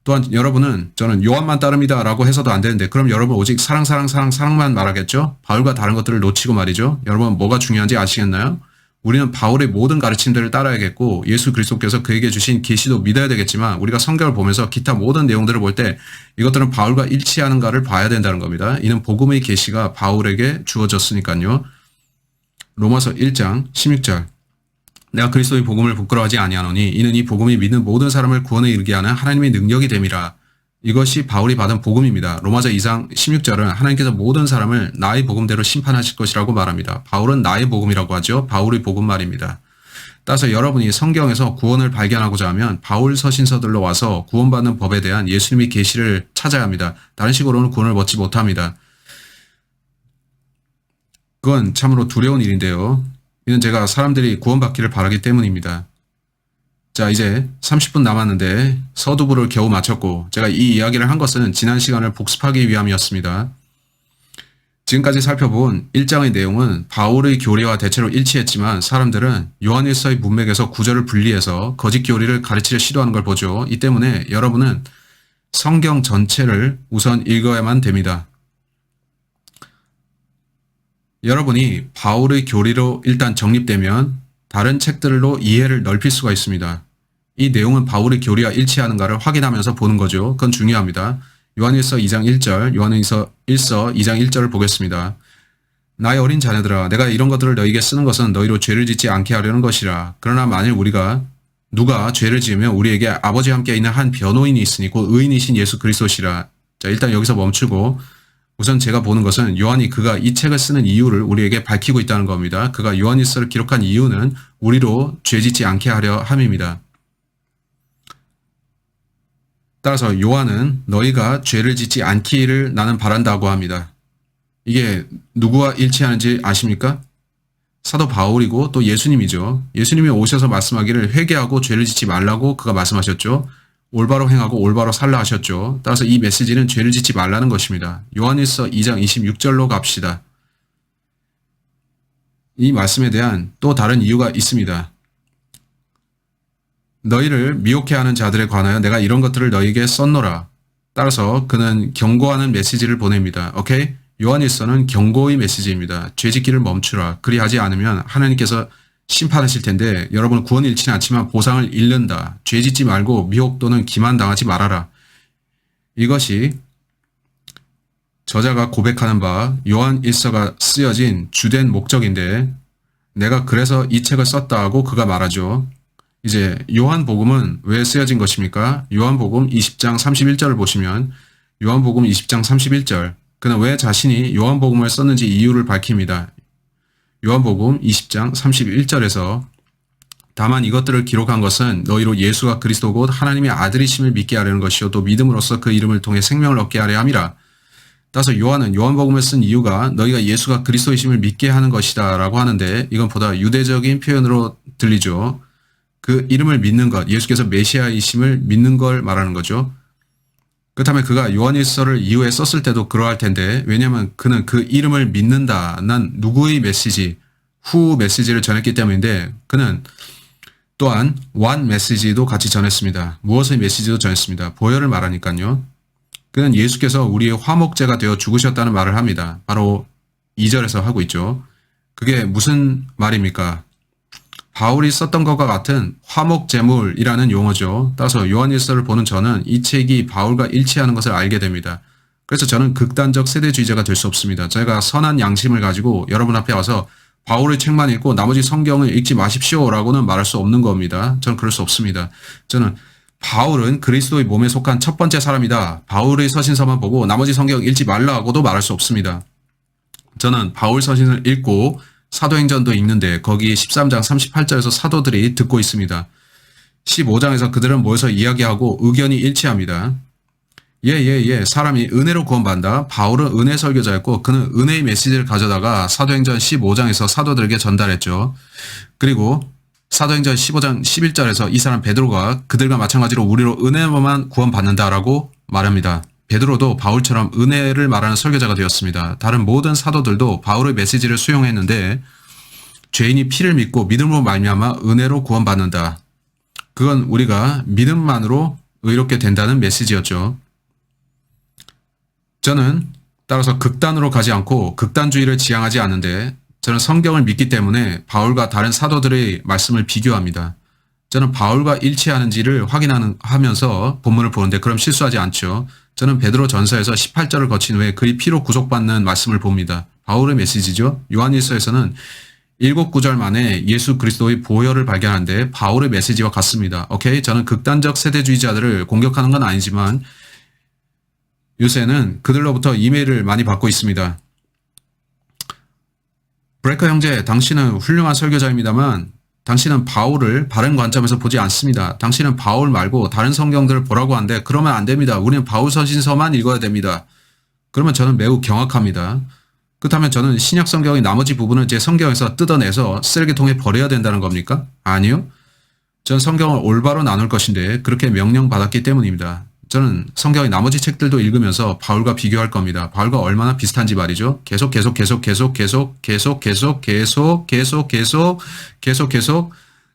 S1: 또한 여러분은 저는 요한만 따릅니다 라고 해서도 안 되는데 그럼 여러분 오직 사랑만 말하겠죠? 바울과 다른 것들을 놓치고 말이죠. 여러분 뭐가 중요한지 아시겠나요? 우리는 바울의 모든 가르침들을 따라야겠고 예수 그리스도께서 그에게 주신 계시도 믿어야 되겠지만 우리가 성경을 보면서 기타 모든 내용들을 볼 때 이것들은 바울과 일치하는가를 봐야 된다는 겁니다. 이는 복음의 계시가 바울에게 주어졌으니까요. 로마서 1장 16절 내가 그리스도의 복음을 부끄러워하지 아니하노니 이는 이 복음이 믿는 모든 사람을 구원에 이르게 하는 하나님의 능력이 됨이라. 이것이 바울이 받은 복음입니다. 로마서 2장 16절은 하나님께서 모든 사람을 나의 복음대로 심판하실 것이라고 말합니다. 바울은 나의 복음이라고 하죠. 바울의 복음 말입니다. 따라서 여러분이 성경에서 구원을 발견하고자 하면 바울 서신서들로 와서 구원받는 법에 대한 예수님의 계시를 찾아야 합니다. 다른 식으로는 구원을 얻지 못합니다. 그건 참으로 두려운 일인데요. 이는 제가 사람들이 구원받기를 바라기 때문입니다. 자, 이제 30분 남았는데 서두부를 겨우 마쳤고 제가 이 이야기를 한 것은 지난 시간을 복습하기 위함이었습니다. 지금까지 살펴본 1장의 내용은 바울의 교리와 대체로 일치했지만 사람들은 요한일서의 문맥에서 구절을 분리해서 거짓 교리를 가르치려 시도하는 걸 보죠. 이 때문에 여러분은 성경 전체를 우선 읽어야만 됩니다. 여러분이 바울의 교리로 일단 정립되면 다른 책들로 이해를 넓힐 수가 있습니다. 이 내용은 바울의 교리와 일치하는가를 확인하면서 보는 거죠. 그건 중요합니다. 요한일서 2장 1절, 요한일서 1서 2장 1절을 보겠습니다. 나의 어린 자녀들아, 내가 이런 것들을 너희에게 쓰는 것은 너희로 죄를 짓지 않게 하려는 것이라. 그러나 만일 누가 죄를 지으면 우리에게 아버지와 함께 있는 한 변호인이 있으니 곧 의인이신 예수 그리스도시라. 자, 일단 여기서 멈추고 우선 제가 보는 것은 요한이 그가 이 책을 쓰는 이유를 우리에게 밝히고 있다는 겁니다. 그가 요한일서를 기록한 이유는 우리로 죄짓지 않게 하려 함입니다. 따라서 요한은 너희가 죄를 짓지 않기를 나는 바란다고 합니다. 이게 누구와 일치하는지 아십니까? 사도 바울이고 또 예수님이죠. 예수님이 오셔서 말씀하기를 회개하고 죄를 짓지 말라고 그가 말씀하셨죠. 올바로 행하고 올바로 살라 하셨죠. 따라서 이 메시지는 죄를 짓지 말라는 것입니다. 요한일서 2장 26절로 갑시다. 이 말씀에 대한 또 다른 이유가 있습니다. 너희를 미혹해 하는 자들에 관하여 내가 이런 것들을 너희에게 썼노라. 따라서 그는 경고하는 메시지를 보냅니다. 오케이? 요한일서는 경고의 메시지입니다. 죄짓기를 멈추라. 그리하지 않으면 하나님께서 심판하실 텐데 여러분 구원 잃지는 않지만 보상을 잃는다. 죄짓지 말고 미혹 또는 기만 당하지 말아라. 이것이 저자가 고백하는 바 요한 1서가 쓰여진 주된 목적인데 내가 그래서 이 책을 썼다 하고 그가 말하죠. 이제 요한복음은 왜 쓰여진 것입니까? 요한복음 20장 31절을 보시면 요한복음 20장 31절 그는 왜 자신이 요한복음을 썼는지 이유를 밝힙니다. 요한복음 20장 31절에서 다만 이것들을 기록한 것은 너희로 예수가 그리스도 곧 하나님의 아들이심을 믿게 하려는 것이요 또 믿음으로써 그 이름을 통해 생명을 얻게 하려 함이라. 따라서 요한은 요한복음을 쓴 이유가 너희가 예수가 그리스도이심을 믿게 하는 것이다 라고 하는데 이건 보다 유대적인 표현으로 들리죠. 그 이름을 믿는 것, 예수께서 메시아이심을 믿는 걸 말하는 거죠. 그렇다면 그가 요한일서를 이후에 썼을 때도 그러할 텐데 왜냐하면 그는 그 이름을 믿는다. 난 누구의 메시지, 후 메시지를 전했기 때문인데 그는 또한 one 메시지도 같이 전했습니다. 무엇의 메시지도 전했습니다. 보혈을 말하니까요. 그는 예수께서 우리의 화목제가 되어 죽으셨다는 말을 합니다. 바로 2절에서 하고 있죠. 그게 무슨 말입니까? 바울이 썼던 것과 같은 화목제물이라는 용어죠. 따라서 요한일서를 보는 저는 이 책이 바울과 일치하는 것을 알게 됩니다. 그래서 저는 극단적 세대주의자가 될 수 없습니다. 제가 선한 양심을 가지고 여러분 앞에 와서 바울의 책만 읽고 나머지 성경을 읽지 마십시오라고는 말할 수 없는 겁니다. 저는 그럴 수 없습니다. 저는 바울은 그리스도의 몸에 속한 첫 번째 사람이다. 바울의 서신서만 보고 나머지 성경 읽지 말라고도 말할 수 없습니다. 저는 바울 서신을 읽고 사도행전도 읽는데 거기 13장 38절에서 사도들이 듣고 있습니다. 15장에서 그들은 모여서 이야기하고 의견이 일치합니다. 사람이 은혜로 구원받는다. 바울은 은혜 설교자였고 그는 은혜의 메시지를 가져다가 사도행전 15장에서 사도들에게 전달했죠. 그리고 사도행전 15장 11절에서 이 사람 베드로가 그들과 마찬가지로 우리로 은혜로만 구원받는다라고 말합니다. 베드로도 바울처럼 은혜를 말하는 설교자가 되었습니다. 다른 모든 사도들도 바울의 메시지를 수용했는데 죄인이 피를 믿고 믿음으로 말미암아 은혜로 구원받는다. 그건 우리가 믿음만으로 의롭게 된다는 메시지였죠. 저는 따라서 극단으로 가지 않고 극단주의를 지향하지 않는데 저는 성경을 믿기 때문에 바울과 다른 사도들의 말씀을 비교합니다. 저는 바울과 일치하는지를 확인하면서 본문을 보는데 그럼 실수하지 않죠. 저는 베드로 전서에서 18절을 거친 후에 그의 피로 구속받는 말씀을 봅니다. 바울의 메시지죠. 요한일서에서는 7구절 만에 예수 그리스도의 보혈을 발견하는데 바울의 메시지와 같습니다. 오케이? 저는 극단적 세대주의자들을 공격하는 건 아니지만 요새는 그들로부터 이메일을 많이 받고 있습니다. 브레이커 형제, 당신은 훌륭한 설교자입니다만 당신은 바울을 바른 관점에서 보지 않습니다. 당신은 바울 말고 다른 성경들을 보라고 하는데 그러면 안 됩니다. 우리는 바울 서신서만 읽어야 됩니다. 그러면 저는 매우 경악합니다. 그렇다면 저는 신약 성경의 나머지 부분을 제 성경에서 뜯어내서 쓰레기통에 버려야 된다는 겁니까? 아니요. 전 성경을 올바로 나눌 것인데 그렇게 명령받았기 때문입니다. 저는 성경의 나머지 책들도 읽으면서 바울과 비교할 겁니다. 바울과 얼마나 비슷한지 말이죠. 계속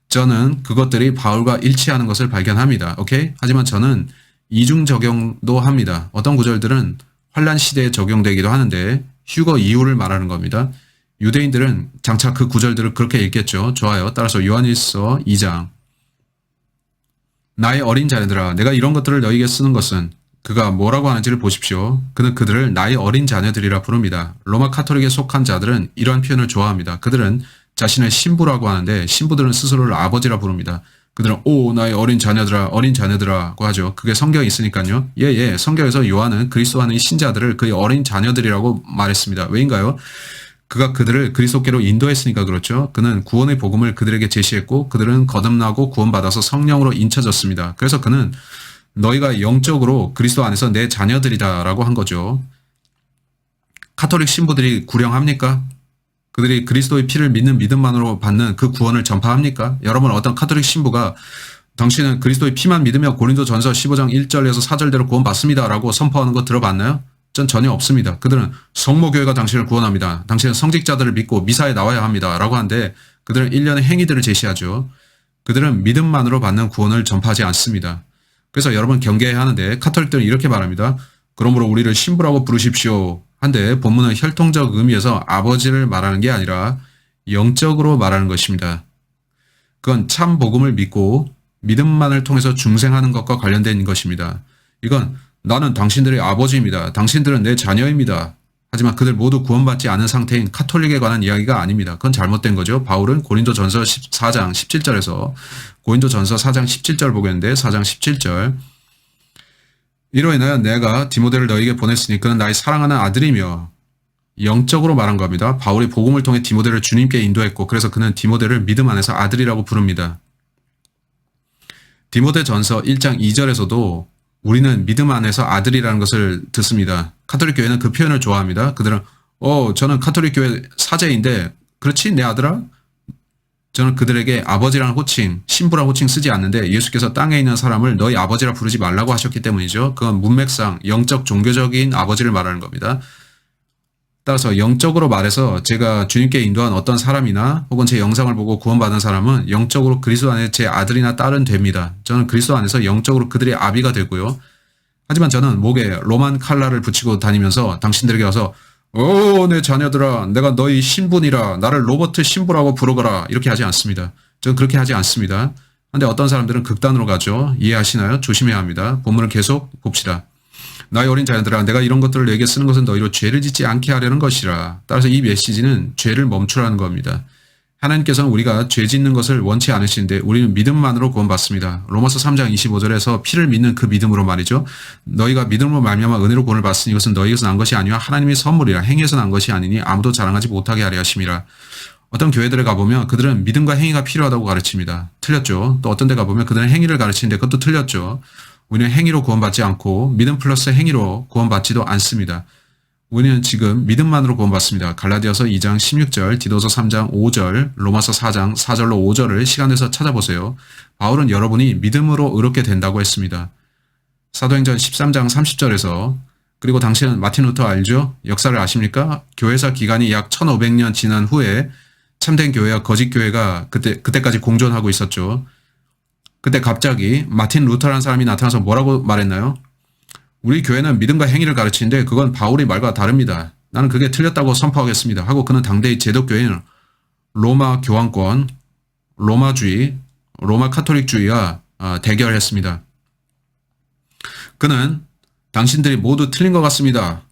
S1: 저는 그것들이 바울과 일치하는 것을 발견합니다. 오케이? 하지만 저는 이중 적용도 합니다. 어떤 구절들은 환란 시대에 적용되기도 하는데 휴거 이후를 말하는 겁니다. 유대인들은 장차 그 구절들을 그렇게 읽겠죠. 좋아요. 따라서 요한일서 2장 나의 어린 자녀들아 내가 이런 것들을 너희에게 쓰는 것은 그가 뭐라고 하는지를 보십시오. 그는 그들을 나의 어린 자녀들이라 부릅니다. 로마 카톨릭에 속한 자들은 이러한 표현을 좋아합니다. 그들은 자신을 신부라고 하는데 신부들은 스스로를 아버지라 부릅니다. 그들은 오 나의 어린 자녀들아고 하죠. 그게 성경에 있으니까요. 성경에서 요한은 그리스도와의 신자들을 그의 어린 자녀들이라고 말했습니다. 왜인가요? 그가 그들을 그리스도께로 인도했으니까 그렇죠. 그는 구원의 복음을 그들에게 제시했고 그들은 거듭나고 구원받아서 성령으로 인쳐졌습니다. 그래서 그는 너희가 영적으로 그리스도 안에서 내 자녀들이다라고 한 거죠. 카톨릭 신부들이 구령합니까? 그들이 그리스도의 피를 믿는 믿음만으로 받는 그 구원을 전파합니까? 여러분 어떤 카톨릭 신부가 당신은 그리스도의 피만 믿으며 고린도전서 15장 1절에서 4절대로 구원받습니다라고 선포하는 거 들어봤나요? 전 전혀 없습니다. 그들은 성모교회가 당신을 구원합니다. 당신은 성직자들을 믿고 미사에 나와야 합니다. 라고 하는데 그들은 일련의 행위들을 제시하죠. 그들은 믿음만으로 받는 구원을 전파하지 않습니다. 그래서 여러분 경계해야 하는데 카톨릭들은 이렇게 말합니다. 그러므로 우리를 신부라고 부르십시오. 한데 본문은 혈통적 의미에서 아버지를 말하는 게 아니라 영적으로 말하는 것입니다. 그건 참 복음을 믿고 믿음만을 통해서 중생하는 것과 관련된 것입니다. 이건 나는 당신들의 아버지입니다. 당신들은 내 자녀입니다. 하지만 그들 모두 구원받지 않은 상태인 카톨릭에 관한 이야기가 아닙니다. 그건 잘못된 거죠. 바울은 고린도전서 4장 17절에서 고린도전서 4장 17절 보겠는데 4장 17절 이로 인하여 내가 디모데를 너에게 보냈으니 그는 나의 사랑하는 아들이며 영적으로 말한 겁니다. 바울이 복음을 통해 디모데를 주님께 인도했고 그래서 그는 디모데를 믿음 안에서 아들이라고 부릅니다. 디모데전서 1장 2절에서도 우리는 믿음 안에서 아들이라는 것을 듣습니다. 카톨릭 교회는 그 표현을 좋아합니다. 그들은 저는 카톨릭 교회 사제인데 그렇지 내 아들아? 저는 그들에게 아버지라는 호칭, 신부라는 호칭 쓰지 않는데 예수께서 땅에 있는 사람을 너희 아버지라 부르지 말라고 하셨기 때문이죠. 그건 문맥상 영적 종교적인 아버지를 말하는 겁니다. 따라서 영적으로 말해서 제가 주님께 인도한 어떤 사람이나 혹은 제 영상을 보고 구원받은 사람은 영적으로 그리스도 안에 제 아들이나 딸은 됩니다. 저는 그리스도 안에서 영적으로 그들의 아비가 되고요. 하지만 저는 목에 로만 칼라를 붙이고 다니면서 당신들에게 와서 내 자녀들아 내가 너희 신분이라 나를 로버트 신부라고 부르거라 이렇게 하지 않습니다. 저는 그렇게 하지 않습니다. 그런데 어떤 사람들은 극단으로 가죠. 이해하시나요? 조심해야 합니다. 본문을 계속 봅시다. 나의 어린 자녀들아 내가 이런 것들을 내게 쓰는 것은 너희로 죄를 짓지 않게 하려는 것이라. 따라서 이 메시지는 죄를 멈추라는 겁니다. 하나님께서는 우리가 죄 짓는 것을 원치 않으시는데 우리는 믿음만으로 구원받습니다. 로마서 3장 25절에서 피를 믿는 그 믿음으로 말이죠. 너희가 믿음으로 말미암아 은혜로 구원을 받으니 이것은 너희에서 난 것이 아니라 하나님의 선물이라. 행위에서 난 것이 아니니 아무도 자랑하지 못하게 하려 하심이라. 어떤 교회들에 가보면 그들은 믿음과 행위가 필요하다고 가르칩니다. 틀렸죠. 또 어떤 데 가보면 그들은 행위를 가르치는데 그것도 틀렸죠. 우리는 행위로 구원받지 않고 믿음 플러스 행위로 구원받지도 않습니다. 우리는 지금 믿음만으로 구원받습니다. 갈라디아서 2장 16절, 디도서 3장 5절, 로마서 4장 4절로 5절을 시간 내서 찾아보세요. 바울은 여러분이 믿음으로 의롭게 된다고 했습니다. 사도행전 13장 30절에서 그리고 당신은 마틴 루터 알죠? 역사를 아십니까? 교회사 기간이 약 1500년 지난 후에 참된 교회와 거짓 교회가 그때까지 공존하고 있었죠. 그때 갑자기 마틴 루터라는 사람이 나타나서 뭐라고 말했나요? 우리 교회는 믿음과 행위를 가르치는데 그건 바울의 말과 다릅니다. 나는 그게 틀렸다고 선포하겠습니다. 하고 그는 당대의 제독교회는 로마 교황권, 로마주의, 로마 카톨릭주의와 대결했습니다. 그는 당신들이 모두 틀린 것 같습니다.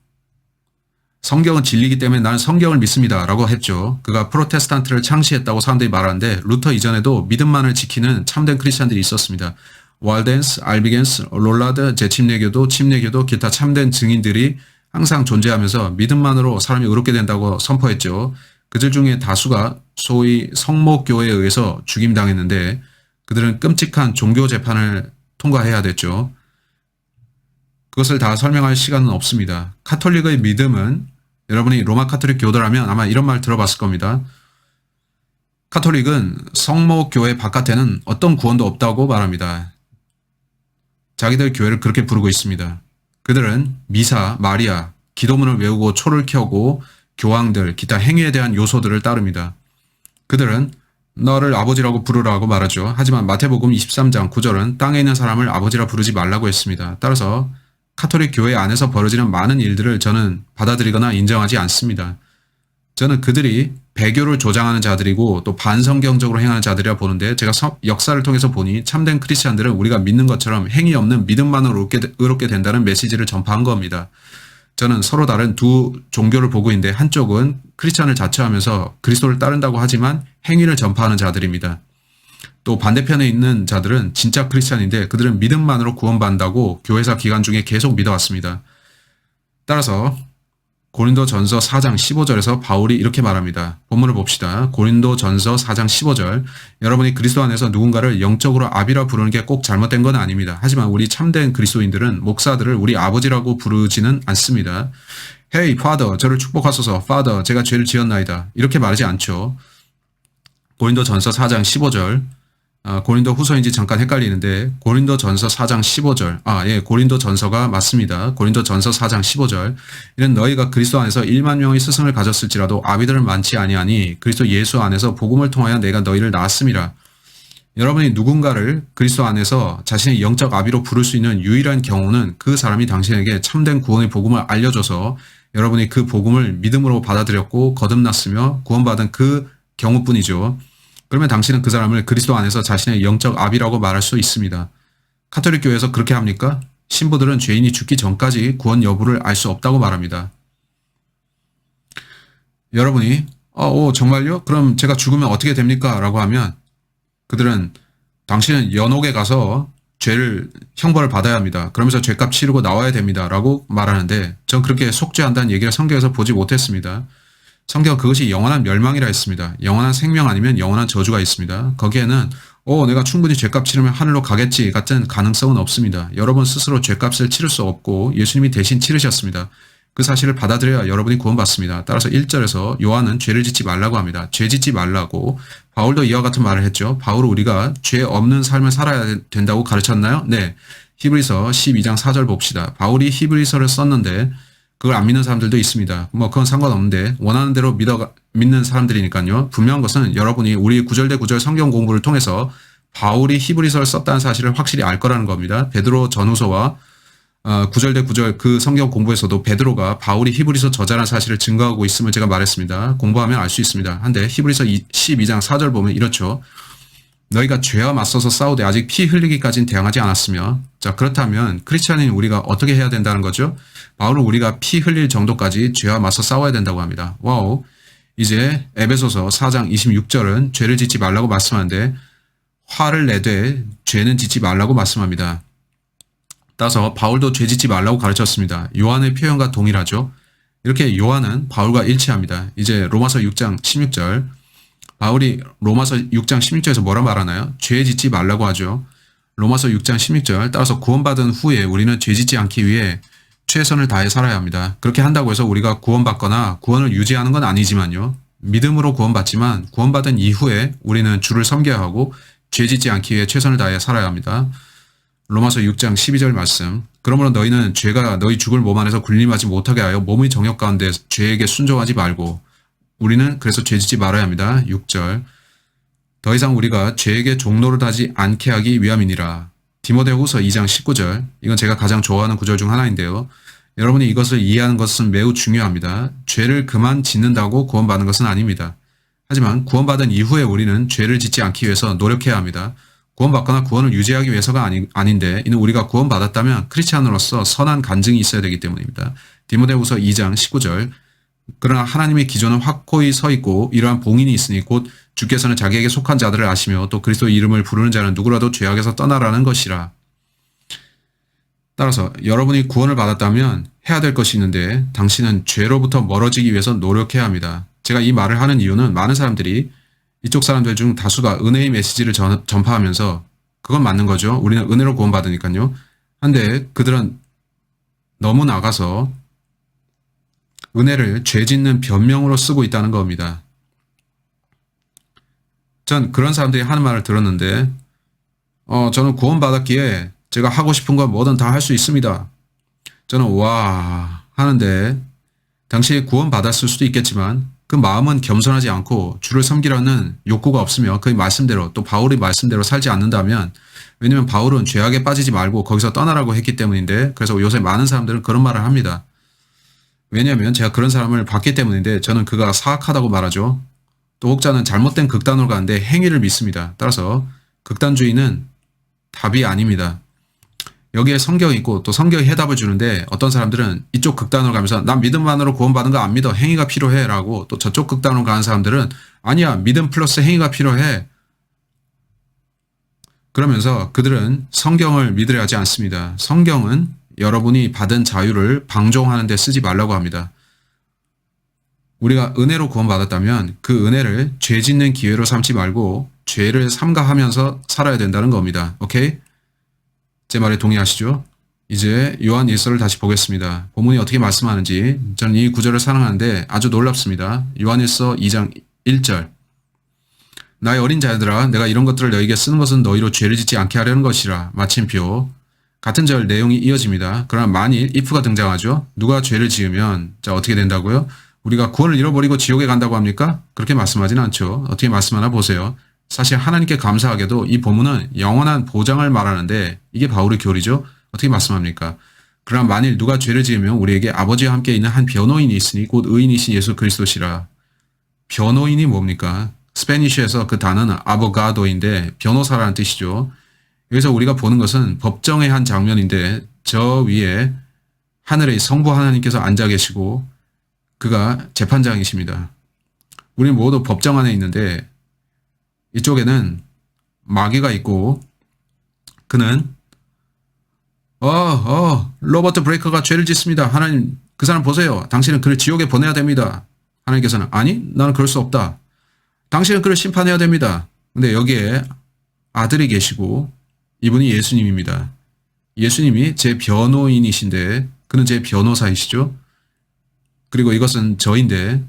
S1: 성경은 진리이기 때문에 나는 성경을 믿습니다. 라고 했죠. 그가 프로테스탄트를 창시했다고 사람들이 말하는데 루터 이전에도 믿음만을 지키는 참된 크리스찬들이 있었습니다. 월덴스, 알비겐스, 롤라드, 제침례교도, 침례교도 기타 참된 증인들이 항상 존재하면서 믿음만으로 사람이 의롭게 된다고 선포했죠. 그들 중에 다수가 소위 성목교회에 의해서 죽임당했는데 그들은 끔찍한 종교 재판을 통과해야 됐죠. 그것을 다 설명할 시간은 없습니다. 카톨릭의 믿음은 여러분이 로마 카톨릭 교도라면 아마 이런 말 들어봤을 겁니다. 카톨릭은 성목교회 바깥에는 어떤 구원도 없다고 말합니다. 자기들 교회를 그렇게 부르고 있습니다. 그들은 미사, 마리아, 기도문을 외우고 초를 켜고 교황들, 기타 행위에 대한 요소들을 따릅니다. 그들은 너를 아버지라고 부르라고 말하죠. 하지만 마태복음 23장 9절은 땅에 있는 사람을 아버지라 부르지 말라고 했습니다. 따라서 카톨릭 교회 안에서 벌어지는 많은 일들을 저는 받아들이거나 인정하지 않습니다. 저는 그들이 배교를 조장하는 자들이고 또 반성경적으로 행하는 자들이라 보는데 제가 역사를 통해서 보니 참된 크리스찬들은 우리가 믿는 것처럼 행위 없는 믿음만으로 의롭게 된다는 메시지를 전파한 겁니다. 저는 서로 다른 두 종교를 보고 있는데 한쪽은 크리스찬을 자처하면서 그리스도를 따른다고 하지만 행위를 전파하는 자들입니다. 또 반대편에 있는 자들은 진짜 크리스찬인데 그들은 믿음만으로 구원받는다고 교회사 기간 중에 계속 믿어왔습니다. 따라서 고린도전서 4장 15절에서 바울이 이렇게 말합니다. 본문을 봅시다. 고린도전서 4장 15절 여러분이 그리스도 안에서 누군가를 영적으로 아비라 부르는 게 꼭 잘못된 건 아닙니다. 하지만 우리 참된 그리스도인들은 목사들을 우리 아버지라고 부르지는 않습니다. Hey, Father, 저를 축복하소서. Father, 제가 죄를 지었나이다. 이렇게 말하지 않죠. 고린도전서 4장 15절 고린도 후서인지 잠깐 헷갈리는데 고린도전서 4장 15절 고린도전서가 맞습니다. 고린도전서 4장 15절 이는 너희가 그리스도 안에서 1만 명의 스승을 가졌을지라도 아비들은 많지 아니하니 그리스도 예수 안에서 복음을 통하여 내가 너희를 낳았음이라. 여러분이 누군가를 그리스도 안에서 자신의 영적 아비로 부를 수 있는 유일한 경우는 그 사람이 당신에게 참된 구원의 복음을 알려줘서 여러분이 그 복음을 믿음으로 받아들였고 거듭났으며 구원받은 그 경우뿐이죠. 그러면 당신은 그 사람을 그리스도 안에서 자신의 영적 아비라고 말할 수 있습니다. 카톨릭 교회에서 그렇게 합니까? 신부들은 죄인이 죽기 전까지 구원 여부를 알 수 없다고 말합니다. 여러분이 정말요? 그럼 제가 죽으면 어떻게 됩니까? 라고 하면 그들은 당신은 연옥에 가서 죄를 형벌을 받아야 합니다. 그러면서 죄값 치르고 나와야 됩니다. 라고 말하는데 전 그렇게 속죄한다는 얘기를 성경에서 보지 못했습니다. 성경은 그것이 영원한 멸망이라 했습니다. 영원한 생명 아니면 영원한 저주가 있습니다. 거기에는 내가 충분히 죄값 치르면 하늘로 가겠지 같은 가능성은 없습니다. 여러분 스스로 죄값을 치를 수 없고 예수님이 대신 치르셨습니다. 그 사실을 받아들여야 여러분이 구원받습니다. 따라서 1절에서 요한은 죄를 짓지 말라고 합니다. 죄 짓지 말라고. 바울도 이와 같은 말을 했죠. 바울은 우리가 죄 없는 삶을 살아야 된다고 가르쳤나요? 네. 히브리서 12장 4절 봅시다. 바울이 히브리서를 썼는데 그걸 안 믿는 사람들도 있습니다. 그건 상관없는데 원하는 대로 믿는 사람들이니까요. 분명한 것은 여러분이 우리 구절대 구절 성경 공부를 통해서 바울이 히브리서를 썼다는 사실을 확실히 알 거라는 겁니다. 베드로 전후서와 9절대 9절 그 성경 공부에서도 베드로가 바울이 히브리서 저자라는 사실을 증거하고 있음을 제가 말했습니다. 공부하면 알 수 있습니다. 한데 히브리서 12장 4절 보면 이렇죠. 너희가 죄와 맞서서 싸우되 아직 피 흘리기까지는 대항하지 않았으며 자 그렇다면 크리스찬인 우리가 어떻게 해야 된다는 거죠? 바울은 우리가 피 흘릴 정도까지 죄와 맞서 싸워야 된다고 합니다. 와우. 이제 에베소서 4장 26절은 죄를 짓지 말라고 말씀하는데 화를 내되 죄는 짓지 말라고 말씀합니다. 따라서 바울도 죄 짓지 말라고 가르쳤습니다. 요한의 표현과 동일하죠. 이렇게 요한은 바울과 일치합니다. 이제 로마서 6장 16절 바울이 로마서 6장 16절에서 뭐라 말하나요? 죄 짓지 말라고 하죠. 로마서 6장 16절 따라서 구원받은 후에 우리는 죄 짓지 않기 위해 최선을 다해 살아야 합니다. 그렇게 한다고 해서 우리가 구원받거나 구원을 유지하는 건 아니지만요. 믿음으로 구원받지만 구원받은 이후에 우리는 주를 섬겨야 하고 죄 짓지 않기 위해 최선을 다해 살아야 합니다. 로마서 6장 12절 말씀 그러므로 너희는 죄가 너희 죽을 몸 안에서 군림하지 못하게 하여 몸의 정욕 가운데 죄에게 순종하지 말고 우리는 그래서 죄 짓지 말아야 합니다. 6절 더 이상 우리가 죄에게 종노릇 하지 않게 하기 위함이니라. 디모데후서 2장 19절 이건 제가 가장 좋아하는 구절 중 하나인데요. 여러분이 이것을 이해하는 것은 매우 중요합니다. 죄를 그만 짓는다고 구원받는 것은 아닙니다. 하지만 구원받은 이후에 우리는 죄를 짓지 않기 위해서 노력해야 합니다. 구원받거나 구원을 유지하기 위해서가 아닌데 이는 우리가 구원받았다면 크리스찬으로서 선한 간증이 있어야 되기 때문입니다. 디모데후서 2장 19절 그러나 하나님의 기존은 확고히 서 있고 이러한 봉인이 있으니 곧 주께서는 자기에게 속한 자들을 아시며 또 그리스도의 이름을 부르는 자는 누구라도 죄악에서 떠나라는 것이라. 따라서 여러분이 구원을 받았다면 해야 될 것이 있는데 당신은 죄로부터 멀어지기 위해서 노력해야 합니다. 제가 이 말을 하는 이유는 많은 사람들이 이쪽 사람들 중 다수가 은혜의 메시지를 전파하면서 그건 맞는 거죠. 우리는 은혜로 구원받으니까요. 한데 그들은 너무 나가서 은혜를 죄 짓는 변명으로 쓰고 있다는 겁니다. 전 그런 사람들이 하는 말을 들었는데 저는 구원받았기에 제가 하고 싶은 건 뭐든 다 할 수 있습니다. 저는 와 하는데 당신이 구원받았을 수도 있겠지만 그 마음은 겸손하지 않고 주를 섬기려는 욕구가 없으며 그 말씀대로 또 바울의 말씀대로 살지 않는다면 왜냐면 바울은 죄악에 빠지지 말고 거기서 떠나라고 했기 때문인데 그래서 요새 많은 사람들은 그런 말을 합니다. 왜냐하면 제가 그런 사람을 봤기 때문인데 저는 그가 사악하다고 말하죠. 또 혹자는 잘못된 극단으로 가는데 행위를 믿습니다. 따라서 극단주의는 답이 아닙니다. 여기에 성경이 있고 또 성경이 해답을 주는데 어떤 사람들은 이쪽 극단으로 가면서 난 믿음만으로 구원받는 거 안 믿어. 행위가 필요해 라고 또 저쪽 극단으로 가는 사람들은 아니야 믿음 플러스 행위가 필요해. 그러면서 그들은 성경을 믿으려 하지 않습니다. 성경은 여러분이 받은 자유를 방종하는 데 쓰지 말라고 합니다. 우리가 은혜로 구원받았다면 그 은혜를 죄 짓는 기회로 삼지 말고 죄를 삼가하면서 살아야 된다는 겁니다. 오케이? 제 말에 동의하시죠? 이제 요한 1서를 다시 보겠습니다. 본문이 어떻게 말씀하는지 저는 이 구절을 사랑하는데 아주 놀랍습니다. 요한 1서 2장 1절 나의 어린 자들아 내가 이런 것들을 너희에게 쓰는 것은 너희로 죄를 짓지 않게 하려는 것이라. 마침표 같은 절 내용이 이어집니다. 그러나 만일 if가 등장하죠. 누가 죄를 지으면 자 어떻게 된다고요? 우리가 구원을 잃어버리고 지옥에 간다고 합니까? 그렇게 말씀하지는 않죠. 어떻게 말씀하나 보세요. 사실 하나님께 감사하게도 이 본문은 영원한 보장을 말하는데 이게 바울의 교리죠. 어떻게 말씀합니까? 그러나 만일 누가 죄를 지으면 우리에게 아버지와 함께 있는 한 변호인이 있으니 곧 의인이신 예수 그리스도시라. 변호인이 뭡니까? 스페니쉬에서 그 단어는 아보가도인데 변호사라는 뜻이죠. 여기서 우리가 보는 것은 법정의 한 장면인데 저 위에 하늘의 성부 하나님께서 앉아 계시고 그가 재판장이십니다. 우리 모두 법정 안에 있는데 이쪽에는 마귀가 있고 그는 로버트 브레이커가 죄를 짓습니다. 하나님 그 사람 보세요. 당신은 그를 지옥에 보내야 됩니다. 하나님께서는 아니 나는 그럴 수 없다. 당신은 그를 심판해야 됩니다. 근데 여기에 아들이 계시고 이분이 예수님입니다. 예수님이 제 변호인이신데 그는 제 변호사이시죠. 그리고 이것은 저인데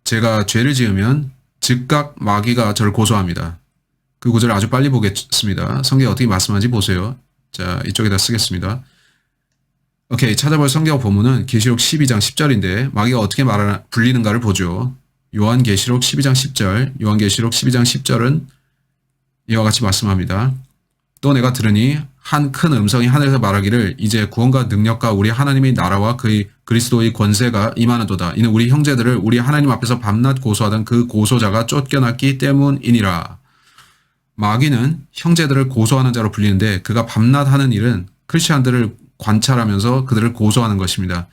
S1: 제가 죄를 지으면 즉각 마귀가 저를 고소합니다. 그 구절을 아주 빨리 보겠습니다. 성경에 어떻게 말씀하는지 보세요. 자, 이쪽에다 쓰겠습니다. 오케이, 찾아볼 성경 본문은 계시록 12장 10절인데 마귀가 어떻게 불리는가를 보죠. 요한계시록 12장 10절, 요한계시록 12장 10절은 이와 같이 말씀합니다. 또 내가 들으니 한 큰 음성이 하늘에서 말하기를 이제 구원과 능력과 우리 하나님의 나라와 그의 그리스도의 권세가 임하는도다. 이는 우리 형제들을 우리 하나님 앞에서 밤낮 고소하던 그 고소자가 쫓겨났기 때문이니라. 마귀는 형제들을 고소하는 자로 불리는데 그가 밤낮 하는 일은 크리스천들을 관찰하면서 그들을 고소하는 것입니다.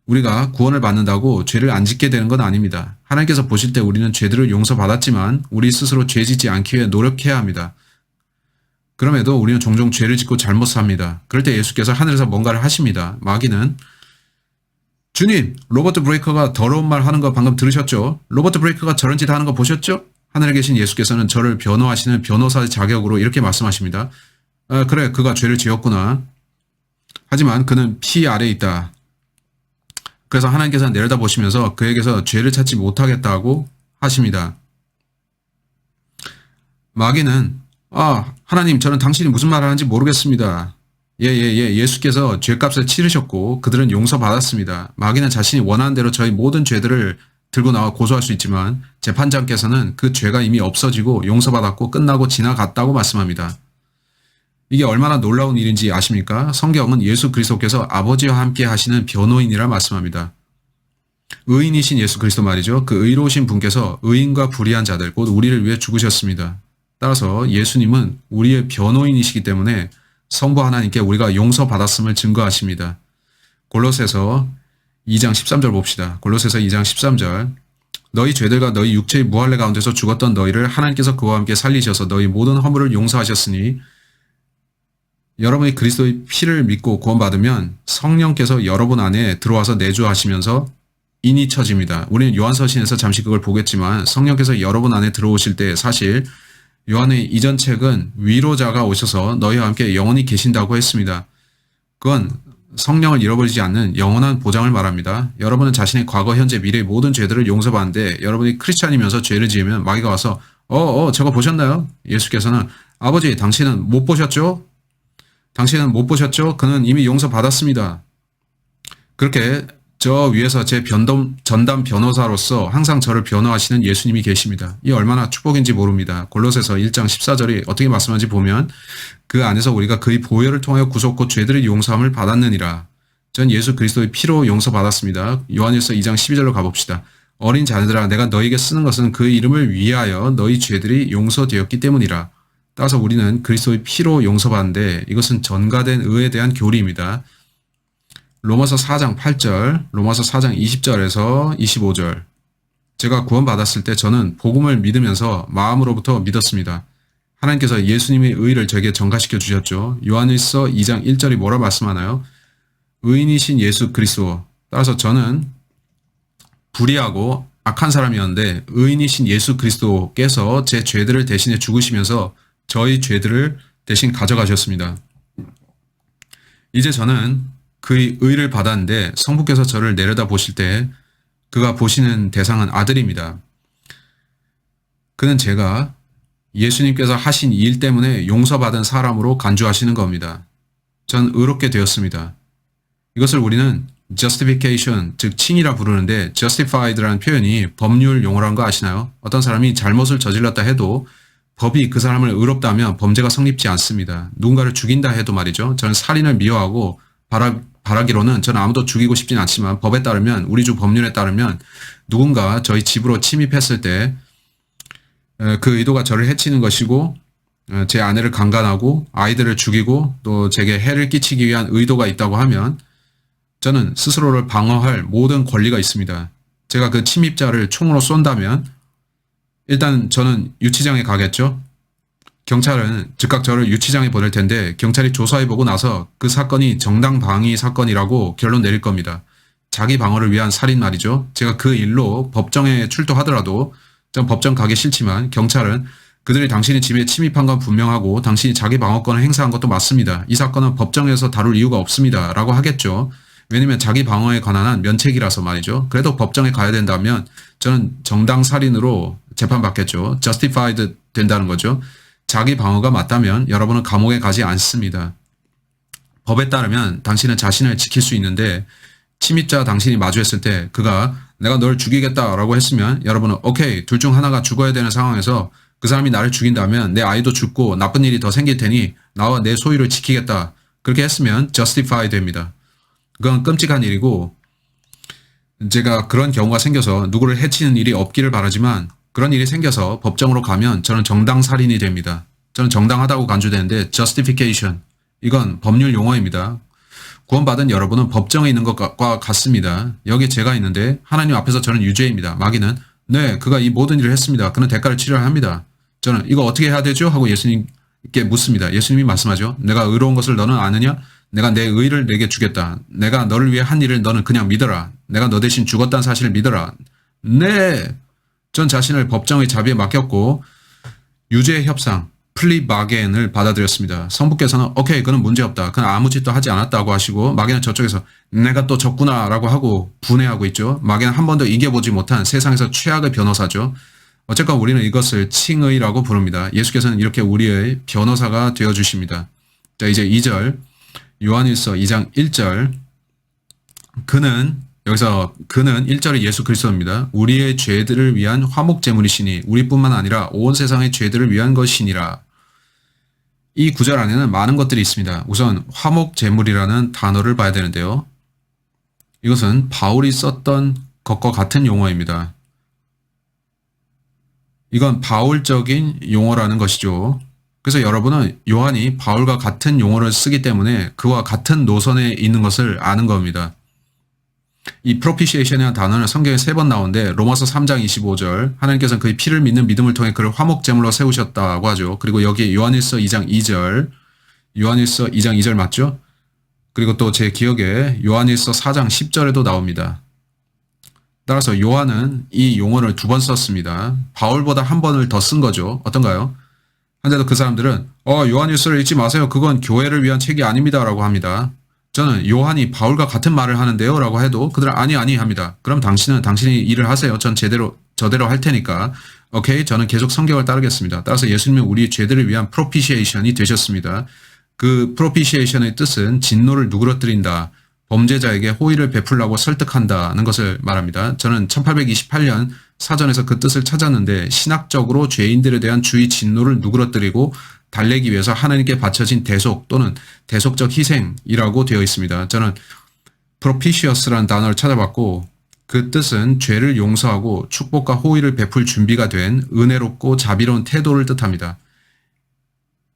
S1: 우리가 구원을 받는다고 죄를 안 짓게 되는 건 아닙니다. 하나님께서 보실 때 우리는 죄들을 용서받았지만 우리 스스로 죄 짓지 않기 위해 노력해야 합니다. 그럼에도 우리는 종종 죄를 짓고 잘못 삽니다. 그럴 때 예수께서 하늘에서 뭔가를 하십니다. 마귀는 주님, 로버트 브레이커가 더러운 말 하는 거 방금 들으셨죠? 로버트 브레이커가 저런 짓 하는 거 보셨죠? 하늘에 계신 예수께서는 저를 변호하시는 변호사의 자격으로 이렇게 말씀하십니다. 그래, 그가 죄를 지었구나. 하지만 그는 피 아래에 있다. 그래서 하나님께서는 내려다보시면서 그에게서 죄를 찾지 못하겠다고 하십니다. 마귀는 하나님 저는 당신이 무슨 말을 하는지 모르겠습니다. 예수께서 죄값을 치르셨고 그들은 용서받았습니다. 마귀는 자신이 원하는 대로 저희 모든 죄들을 들고 나와 고소할 수 있지만 재판장께서는 그 죄가 이미 없어지고 용서받았고 끝나고 지나갔다고 말씀합니다. 이게 얼마나 놀라운 일인지 아십니까? 성경은 예수 그리스도께서 아버지와 함께 하시는 변호인이라 말씀합니다. 의인이신 예수 그리스도 말이죠. 그 의로우신 분께서 의인과 불의한 자들 곧 우리를 위해 죽으셨습니다. 따라서 예수님은 우리의 변호인이시기 때문에 성부 하나님께 우리가 용서받았음을 증거하십니다. 골로새서 2장 13절 봅시다. 골로새서 2장 13절 너희 죄들과 너희 육체의 무할례 가운데서 죽었던 너희를 하나님께서 그와 함께 살리셔서 너희 모든 허물을 용서하셨으니 여러분이 그리스도의 피를 믿고 구원받으면 성령께서 여러분 안에 들어와서 내주하시면서 인이 쳐집니다. 우리는 요한서신에서 잠시 그걸 보겠지만 성령께서 여러분 안에 들어오실 때 사실 요한의 이전 책은 위로자가 오셔서 너희와 함께 영원히 계신다고 했습니다. 그건 성령을 잃어버리지 않는 영원한 보장을 말합니다. 여러분은 자신의 과거, 현재, 미래의 모든 죄들을 용서받는데 여러분이 크리스찬이면서 죄를 지으면 마귀가 와서 저거 보셨나요? 예수께서는 아버지 당신은 못 보셨죠? 당신은 못 보셨죠? 그는 이미 용서받았습니다. 그렇게 저 위에서 제 전담 변호사로서 항상 저를 변호하시는 예수님이 계십니다. 이 얼마나 축복인지 모릅니다. 골로새서 1장 14절이 어떻게 말씀하는지 보면 그 안에서 우리가 그의 보혈을 통하여 구속 곧 죄들의 용서함을 받았느니라. 전 예수 그리스도의 피로 용서받았습니다. 요한일서 2장 12절로 가봅시다. 어린 자녀들아 내가 너희에게 쓰는 것은 그 이름을 위하여 너희 죄들이 용서되었기 때문이라. 따라서 우리는 그리스도의 피로 용서받는데 이것은 전가된 의에 대한 교리입니다. 로마서 4장 8절, 로마서 4장 20절에서 25절. 제가 구원받았을 때 저는 복음을 믿으면서 마음으로부터 믿었습니다. 하나님께서 예수님의 의를 저에게 전가시켜 주셨죠. 요한일서 2장 1절이 뭐라 말씀하나요? 의인이신 예수 그리스도. 따라서 저는 불의하고 악한 사람이었는데 의인이신 예수 그리스도께서 제 죄들을 대신해 죽으시면서 저희 죄들을 대신 가져가셨습니다. 이제 저는 그의 의를 받았는데 성부께서 저를 내려다 보실 때 그가 보시는 대상은 아들입니다. 그는 제가 예수님께서 하신 일 때문에 용서받은 사람으로 간주하시는 겁니다. 전 의롭게 되었습니다. 이것을 우리는 justification, 즉 칭이라 부르는데 justified라는 표현이 법률 용어라는 거 아시나요? 어떤 사람이 잘못을 저질렀다 해도 법이 그 사람을 의롭다면 범죄가 성립지 않습니다. 누군가를 죽인다 해도 말이죠. 저는 살인을 미워하고 바라기로는 저는 아무도 죽이고 싶진 않지만 법에 따르면 우리 주 법률에 따르면 누군가 저희 집으로 침입했을 때 그 의도가 저를 해치는 것이고 제 아내를 강간하고 아이들을 죽이고 또 제게 해를 끼치기 위한 의도가 있다고 하면 저는 스스로를 방어할 모든 권리가 있습니다. 제가 그 침입자를 총으로 쏜다면 일단 저는 유치장에 가겠죠. 경찰은 즉각 저를 유치장에 보낼 텐데 경찰이 조사해보고 나서 그 사건이 정당방위 사건이라고 결론 내릴 겁니다. 자기 방어를 위한 살인 말이죠. 제가 그 일로 법정에 출두하더라도 전 법정 가기 싫지만 경찰은 그들이 당신이 집에 침입한 건 분명하고 당신이 자기 방어권을 행사한 것도 맞습니다. 이 사건은 법정에서 다룰 이유가 없습니다. 라고 하겠죠. 왜냐면 자기 방어에 관한 한 면책이라서 말이죠. 그래도 법정에 가야 된다면 저는 정당 살인으로 재판받겠죠. justified 된다는 거죠. 자기 방어가 맞다면 여러분은 감옥에 가지 않습니다. 법에 따르면 당신은 자신을 지킬 수 있는데 침입자 당신이 마주했을 때 그가 내가 널 죽이겠다라고 했으면 여러분은 오케이 둘 중 하나가 죽어야 되는 상황에서 그 사람이 나를 죽인다면 내 아이도 죽고 나쁜 일이 더 생길 테니 나와 내 소유를 지키겠다. 그렇게 했으면 justify 됩니다. 그건 끔찍한 일이고 제가 그런 경우가 생겨서 누구를 해치는 일이 없기를 바라지만 그런 일이 생겨서 법정으로 가면 저는 정당 살인이 됩니다. 저는 정당하다고 간주되는데 justification 이건 법률 용어입니다. 구원받은 여러분은 법정에 있는 것과 같습니다. 여기 제가 있는데 하나님 앞에서 저는 유죄입니다. 마귀는 네 그가 이 모든 일을 했습니다. 그는 대가를 치러야 합니다. 저는 이거 어떻게 해야 되죠? 하고 예수님께 묻습니다. 예수님이 말씀하죠. 내가 의로운 것을 너는 아느냐? 내가 내 의를 내게 주겠다. 내가 너를 위해 한 일을 너는 그냥 믿어라. 내가 너 대신 죽었다는 사실을 믿어라. 네. 전 자신을 법정의 자비에 맡겼고 유죄 협상, 플리 바겐을 받아들였습니다. 성부께서는 오케이 그는 문제없다. 그는 아무 짓도 하지 않았다고 하시고 마귀는 저쪽에서 내가 또 졌구나 라고 하고 분해하고 있죠. 마귀는 한 번도 이겨보지 못한 세상에서 최악의 변호사죠. 어쨌건 우리는 이것을 칭의라고 부릅니다. 예수께서는 이렇게 우리의 변호사가 되어주십니다. 자 이제 2절 요한일서 2장 1절 여기서 그는 1절의 예수 그리스도입니다. 우리의 죄들을 위한 화목제물이시니 우리뿐만 아니라 온 세상의 죄들을 위한 것이니라. 이 구절 안에는 많은 것들이 있습니다. 우선 화목제물이라는 단어를 봐야 되는데요. 이것은 바울이 썼던 것과 같은 용어입니다. 이건 바울적인 용어라는 것이죠. 그래서 여러분은 요한이 바울과 같은 용어를 쓰기 때문에 그와 같은 노선에 있는 것을 아는 겁니다. 이 propitiation이라는 단어는 성경에 3번 나오는데 로마서 3장 25절 하나님께서는 그의 피를 믿는 믿음을 통해 그를 화목제물로 세우셨다고 하죠. 그리고 여기 요한일서 2장 2절 요한일서 2장 2절 맞죠? 그리고 또 제 기억에 요한일서 4장 10절에도 나옵니다. 따라서 요한은 이 용어를 2번 썼습니다. 바울보다 한 번을 더 쓴 거죠. 어떤가요? 한데도 그 사람들은 요한일서를 읽지 마세요. 그건 교회를 위한 책이 아닙니다. 라고 합니다. 저는 요한이 바울과 같은 말을 하는데요. 라고 해도 그들은 아니 합니다. 그럼 당신은 당신이 일을 하세요. 전 저대로 할 테니까. 오케이 저는 계속 성경을 따르겠습니다. 따라서 예수님은 우리 죄들을 위한 propitiation이 되셨습니다. 그 propitiation의 뜻은 진노를 누그러뜨린다. 범죄자에게 호의를 베풀라고 설득한다는 것을 말합니다. 저는 1828년 사전에서 그 뜻을 찾았는데 신학적으로 죄인들에 대한 주의 진노를 누그러뜨리고 달래기 위해서 하나님께 바쳐진 대속 또는 대속적 희생이라고 되어 있습니다. 저는 propitious라는 단어를 찾아봤고 그 뜻은 죄를 용서하고 축복과 호의를 베풀 준비가 된 은혜롭고 자비로운 태도를 뜻합니다.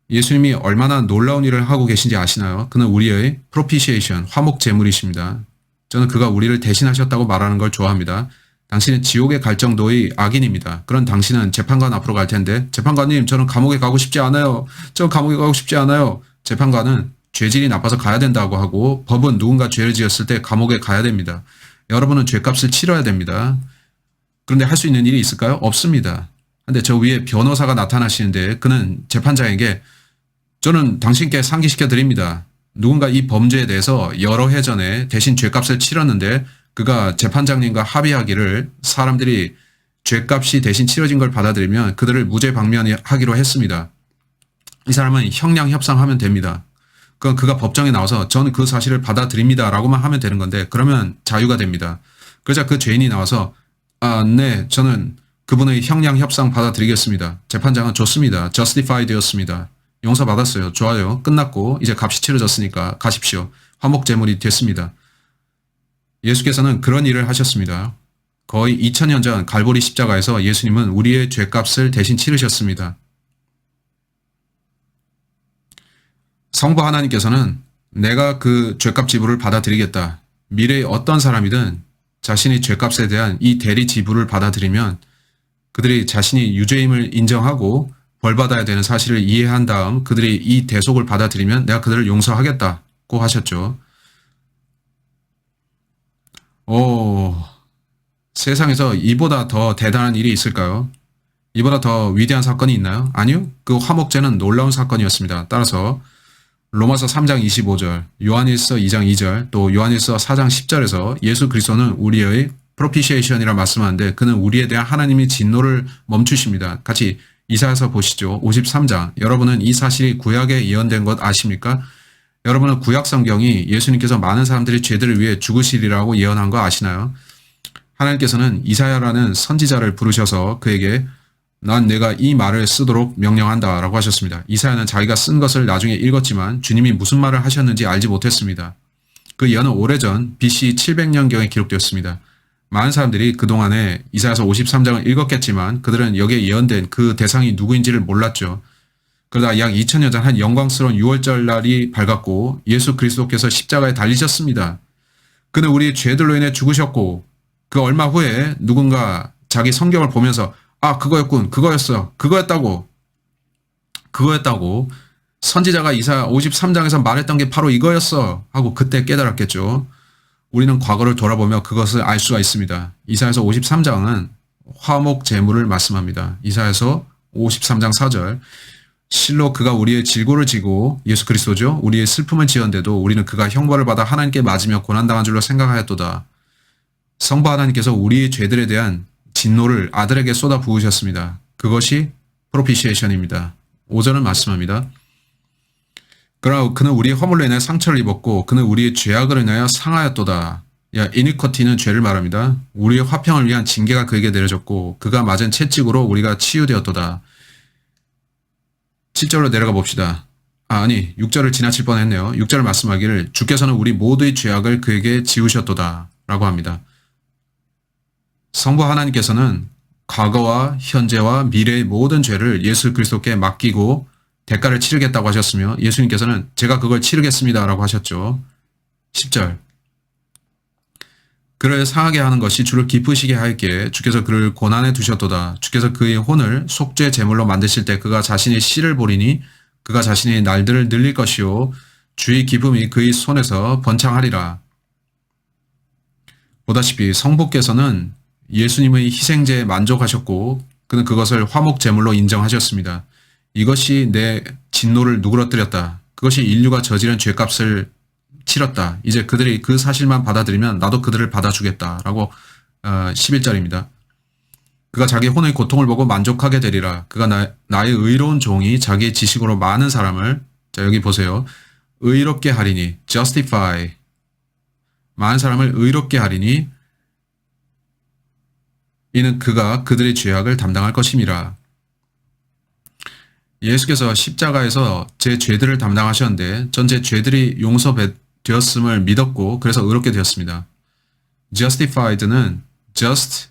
S1: 예수님이 얼마나 놀라운 일을 하고 계신지 아시나요? 그는 우리의 propitiation, 화목 제물이십니다. 저는 그가 우리를 대신하셨다고 말하는 걸 좋아합니다. 당신은 지옥에 갈 정도의 악인입니다. 그런 당신은 재판관 앞으로 갈 텐데 재판관님 저는 감옥에 가고 싶지 않아요. 저 감옥에 가고 싶지 않아요. 재판관은 죄질이 나빠서 가야 된다고 하고 법은 누군가 죄를 지었을 때 감옥에 가야 됩니다. 여러분은 죄값을 치러야 됩니다. 그런데 할 수 있는 일이 있을까요? 없습니다. 근데 저 위에 변호사가 나타나시는데 그는 재판장에게 저는 당신께 상기시켜 드립니다. 누군가 이 범죄에 대해서 여러 해 전에 대신 죄값을 치렀는데 그가 재판장님과 합의하기를 사람들이 죄값이 대신 치러진 걸 받아들이면 그들을 무죄 방면하기로 했습니다. 이 사람은 형량 협상하면 됩니다. 그가 법정에 나와서 저는 그 사실을 받아들입니다 라고만 하면 되는 건데 그러면 자유가 됩니다. 그러자 그 죄인이 나와서 네 저는 그분의 형량 협상 받아들이겠습니다. 재판장은 좋습니다. justify 되었습니다. 용서받았어요. 좋아요. 끝났고 이제 값이 치러졌으니까 가십시오. 화목제물이 됐습니다. 예수께서는 그런 일을 하셨습니다. 거의 2000년 전 갈보리 십자가에서 예수님은 우리의 죄값을 대신 치르셨습니다. 성부 하나님께서는 내가 그 죄값 지불을 받아들이겠다. 미래의 어떤 사람이든 자신의 죄값에 대한 이 대리 지불을 받아들이면 그들이 자신이 유죄임을 인정하고 벌받아야 되는 사실을 이해한 다음 그들이 이 대속을 받아들이면 내가 그들을 용서하겠다고 하셨죠. 세상에서 이보다 더 대단한 일이 있을까요? 이보다 더 위대한 사건이 있나요? 아니요. 그 화목제는 놀라운 사건이었습니다. 따라서 로마서 3장 25절, 요한일서 2장 2절, 또 요한일서 4장 10절에서 예수 그리스도는 우리의 프로피시에이션이라 말씀하는데 그는 우리에 대한 하나님의 진노를 멈추십니다. 같이 이사야서 보시죠. 53장. 여러분은 이 사실이 구약에 예언된 것 아십니까? 여러분은 구약 성경이 예수님께서 많은 사람들의 죄들을 위해 죽으시리라고 예언한 거 아시나요? 하나님께서는 이사야라는 선지자를 부르셔서 그에게 난 내가 이 말을 쓰도록 명령한다 라고 하셨습니다. 이사야는 자기가 쓴 것을 나중에 읽었지만 주님이 무슨 말을 하셨는지 알지 못했습니다. 그 예언은 오래전 BC 700년경에 기록되었습니다. 많은 사람들이 그동안에 이사야서 53장을 읽었겠지만 그들은 여기에 예언된 그 대상이 누구인지를 몰랐죠. 그러다 약 2000년 전 한 영광스러운 6월절 날이 밝았고 예수 그리스도께서 십자가에 달리셨습니다. 그는 우리의 죄들로 인해 죽으셨고 그 얼마 후에 누군가 자기 성경을 보면서 그거였군, 그거였다고 선지자가 이사야 53장에서 말했던 게 바로 이거였어 하고 그때 깨달았겠죠. 우리는 과거를 돌아보며 그것을 알 수가 있습니다. 이사야서 53장은 화목 제물을 말씀합니다. 이사야서 53장 4절 실로 그가 우리의 질고를 지고 예수 그리스도죠. 우리의 슬픔을 지었는데도 우리는 그가 형벌을 받아 하나님께 맞으며 고난당한 줄로 생각하였도다. 성부 하나님께서 우리의 죄들에 대한 진노를 아들에게 쏟아 부으셨습니다. 그것이 프로피시에이션입니다. 5절은 말씀합니다. 그러나 그는 우리의 허물로 인하여 상처를 입었고 그는 우리의 죄악을 인하여 상하였도다. 이니쿼티는 죄를 말합니다. 우리의 화평을 위한 징계가 그에게 내려졌고 그가 맞은 채찍으로 우리가 치유되었도다. 7절로 내려가 봅시다. 6절을 지나칠 뻔했네요. 6절 말씀하기를 주께서는 우리 모두의 죄악을 그에게 지우셨도다 라고 합니다. 성부 하나님께서는 과거와 현재와 미래의 모든 죄를 예수 그리스도께 맡기고 대가를 치르겠다고 하셨으며 예수님께서는 제가 그걸 치르겠습니다 라고 하셨죠. 10절 그를 상하게 하는 것이 주를 기쁘시게 하였기에 주께서 그를 고난에 두셨도다. 주께서 그의 혼을 속죄 제물로 만드실 때 그가 자신의 씨를 보리니 그가 자신의 날들을 늘릴 것이요 주의 기쁨이 그의 손에서 번창하리라. 보다시피 성부께서는 예수님의 희생제에 만족하셨고 그는 그것을 화목 제물로 인정하셨습니다. 이것이 내 진노를 누그러뜨렸다. 그것이 인류가 저지른 죄값을 치렀다. 이제 그들이 그 사실만 받아들이면 나도 그들을 받아주겠다. 라고 11절입니다. 그가 자기 혼의 고통을 보고 만족하게 되리라. 그가 나의 의로운 종이 자기의 지식으로 많은 사람을 여기 보세요. 의롭게 하리니 justify 많은 사람을 의롭게 하리니 이는 그가 그들의 죄악을 담당할 것임이라. 예수께서 십자가에서 제 죄들을 담당하셨는데 전 제 죄들이 용서되었음을 믿었고 그래서 의롭게 되었습니다. justified는 just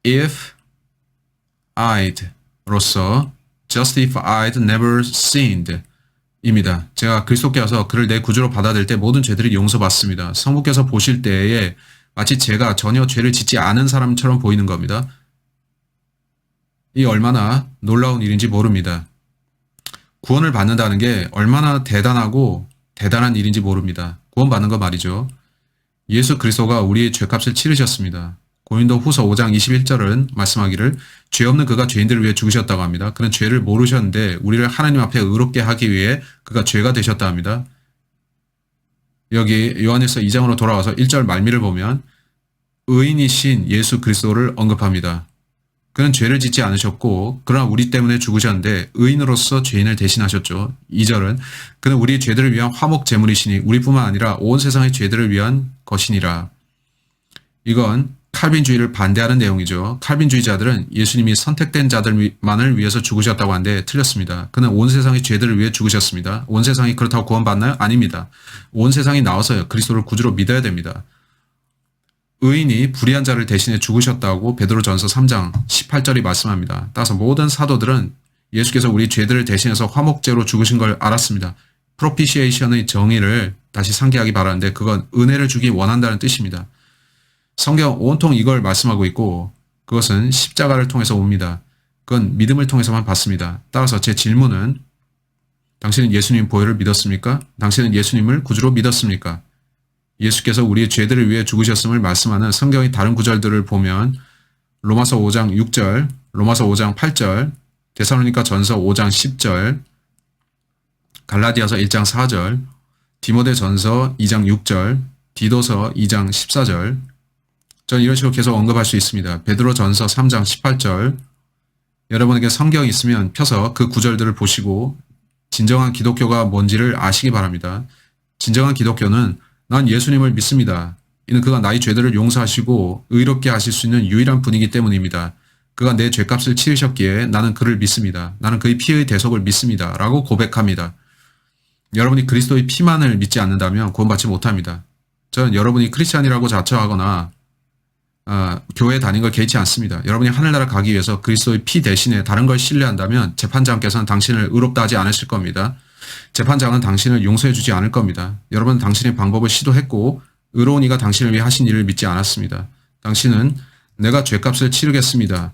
S1: if I'd 로서 justified never sinned 입니다. 제가 그리스도께 와서 그를 내 구주로 받아들일 때 모든 죄들이 용서받습니다. 성부께서 보실 때에 마치 제가 전혀 죄를 짓지 않은 사람처럼 보이는 겁니다. 이 얼마나 놀라운 일인지 모릅니다. 구원을 받는다는 게 얼마나 대단하고 대단한 일인지 모릅니다. 구원받는 거 말이죠. 예수 그리스도가 우리의 죄값을 치르셨습니다. 고린도 후서 5장 21절은 말씀하기를 죄 없는 그가 죄인들을 위해 죽으셨다고 합니다. 그는 죄를 모르셨는데 우리를 하나님 앞에 의롭게 하기 위해 그가 죄가 되셨다 합니다. 여기 요한일서 2장으로 돌아와서 1절 말미를 보면 의인이신 예수 그리스도를 언급합니다. 그는 죄를 짓지 않으셨고 그러나 우리 때문에 죽으셨는데 의인으로서 죄인을 대신하셨죠. 2절은 그는 우리 죄들을 위한 화목 제물이시니 우리뿐만 아니라 온 세상의 죄들을 위한 것이니라. 이건 칼빈주의를 반대하는 내용이죠. 칼빈주의자들은 예수님이 선택된 자들만을 위해서 죽으셨다고 하는데 틀렸습니다. 그는 온 세상의 죄들을 위해 죽으셨습니다. 온 세상이 그렇다고 구원받나요? 아닙니다. 온 세상이 나와서 그리스도를 구주로 믿어야 됩니다. 의인이 불의한 자를 대신해 죽으셨다고 베드로전서 3장 18절이 말씀합니다. 따라서 모든 사도들은 예수께서 우리 죄들을 대신해서 화목제로 죽으신 걸 알았습니다. propitiation의 정의를 다시 상기하기 바라는데 그건 은혜를 주기 원한다는 뜻입니다. 성경 온통 이걸 말씀하고 있고 그것은 십자가를 통해서 옵니다. 그건 믿음을 통해서만 받습니다. 따라서 제 질문은 당신은 예수님 보혈을 믿었습니까? 당신은 예수님을 구주로 믿었습니까? 예수께서 우리의 죄들을 위해 죽으셨음을 말씀하는 성경의 다른 구절들을 보면 로마서 5장 6절, 로마서 5장 8절, 데살로니가 전서 5장 10절, 갈라디아서 1장 4절, 디모데 전서 2장 6절, 디도서 2장 14절, 저는 이런 식으로 계속 언급할 수 있습니다. 베드로 전서 3장 18절, 여러분에게 성경이 있으면 펴서 그 구절들을 보시고 진정한 기독교가 뭔지를 아시기 바랍니다. 진정한 기독교는 난 예수님을 믿습니다. 이는 그가 나의 죄들을 용서하시고 의롭게 하실 수 있는 유일한 분이기 때문입니다. 그가 내 죄값을 치르셨기에 나는 그를 믿습니다. 나는 그의 피의 대속을 믿습니다. 라고 고백합니다. 여러분이 그리스도의 피만을 믿지 않는다면 구원받지 못합니다. 저는 여러분이 크리스찬이라고 자처하거나 교회 다닌 걸 개의치 않습니다. 여러분이 하늘나라 가기 위해서 그리스도의 피 대신에 다른 걸 신뢰한다면 재판장께서는 당신을 의롭다 하지 않으실 겁니다. 재판장은 당신을 용서해 주지 않을 겁니다. 여러분은 당신의 방법을 시도했고 의로운 이가 당신을 위해 하신 일을 믿지 않았습니다. 당신은 내가 죄값을 치르겠습니다.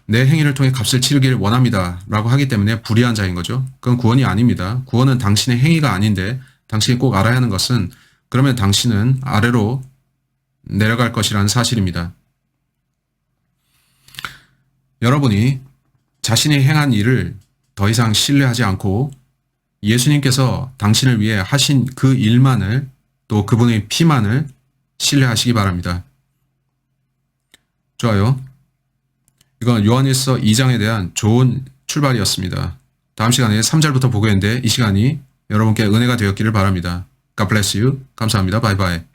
S1: 내 행위를 통해 값을 치르기를 원합니다. 라고 하기 때문에 불의한 자인 거죠. 그건 구원이 아닙니다. 구원은 당신의 행위가 아닌데 당신이 꼭 알아야 하는 것은 그러면 당신은 아래로 내려갈 것이라는 사실입니다. 여러분이 자신이 행한 일을 더 이상 신뢰하지 않고 예수님께서 당신을 위해 하신 그 일만을 또 그분의 피만을 신뢰하시기 바랍니다. 좋아요. 이건 요한일서 2장에 대한 좋은 출발이었습니다. 다음 시간에 3절부터 보겠는데 이 시간이 여러분께 은혜가 되었기를 바랍니다. God bless you. 감사합니다. 바이바이.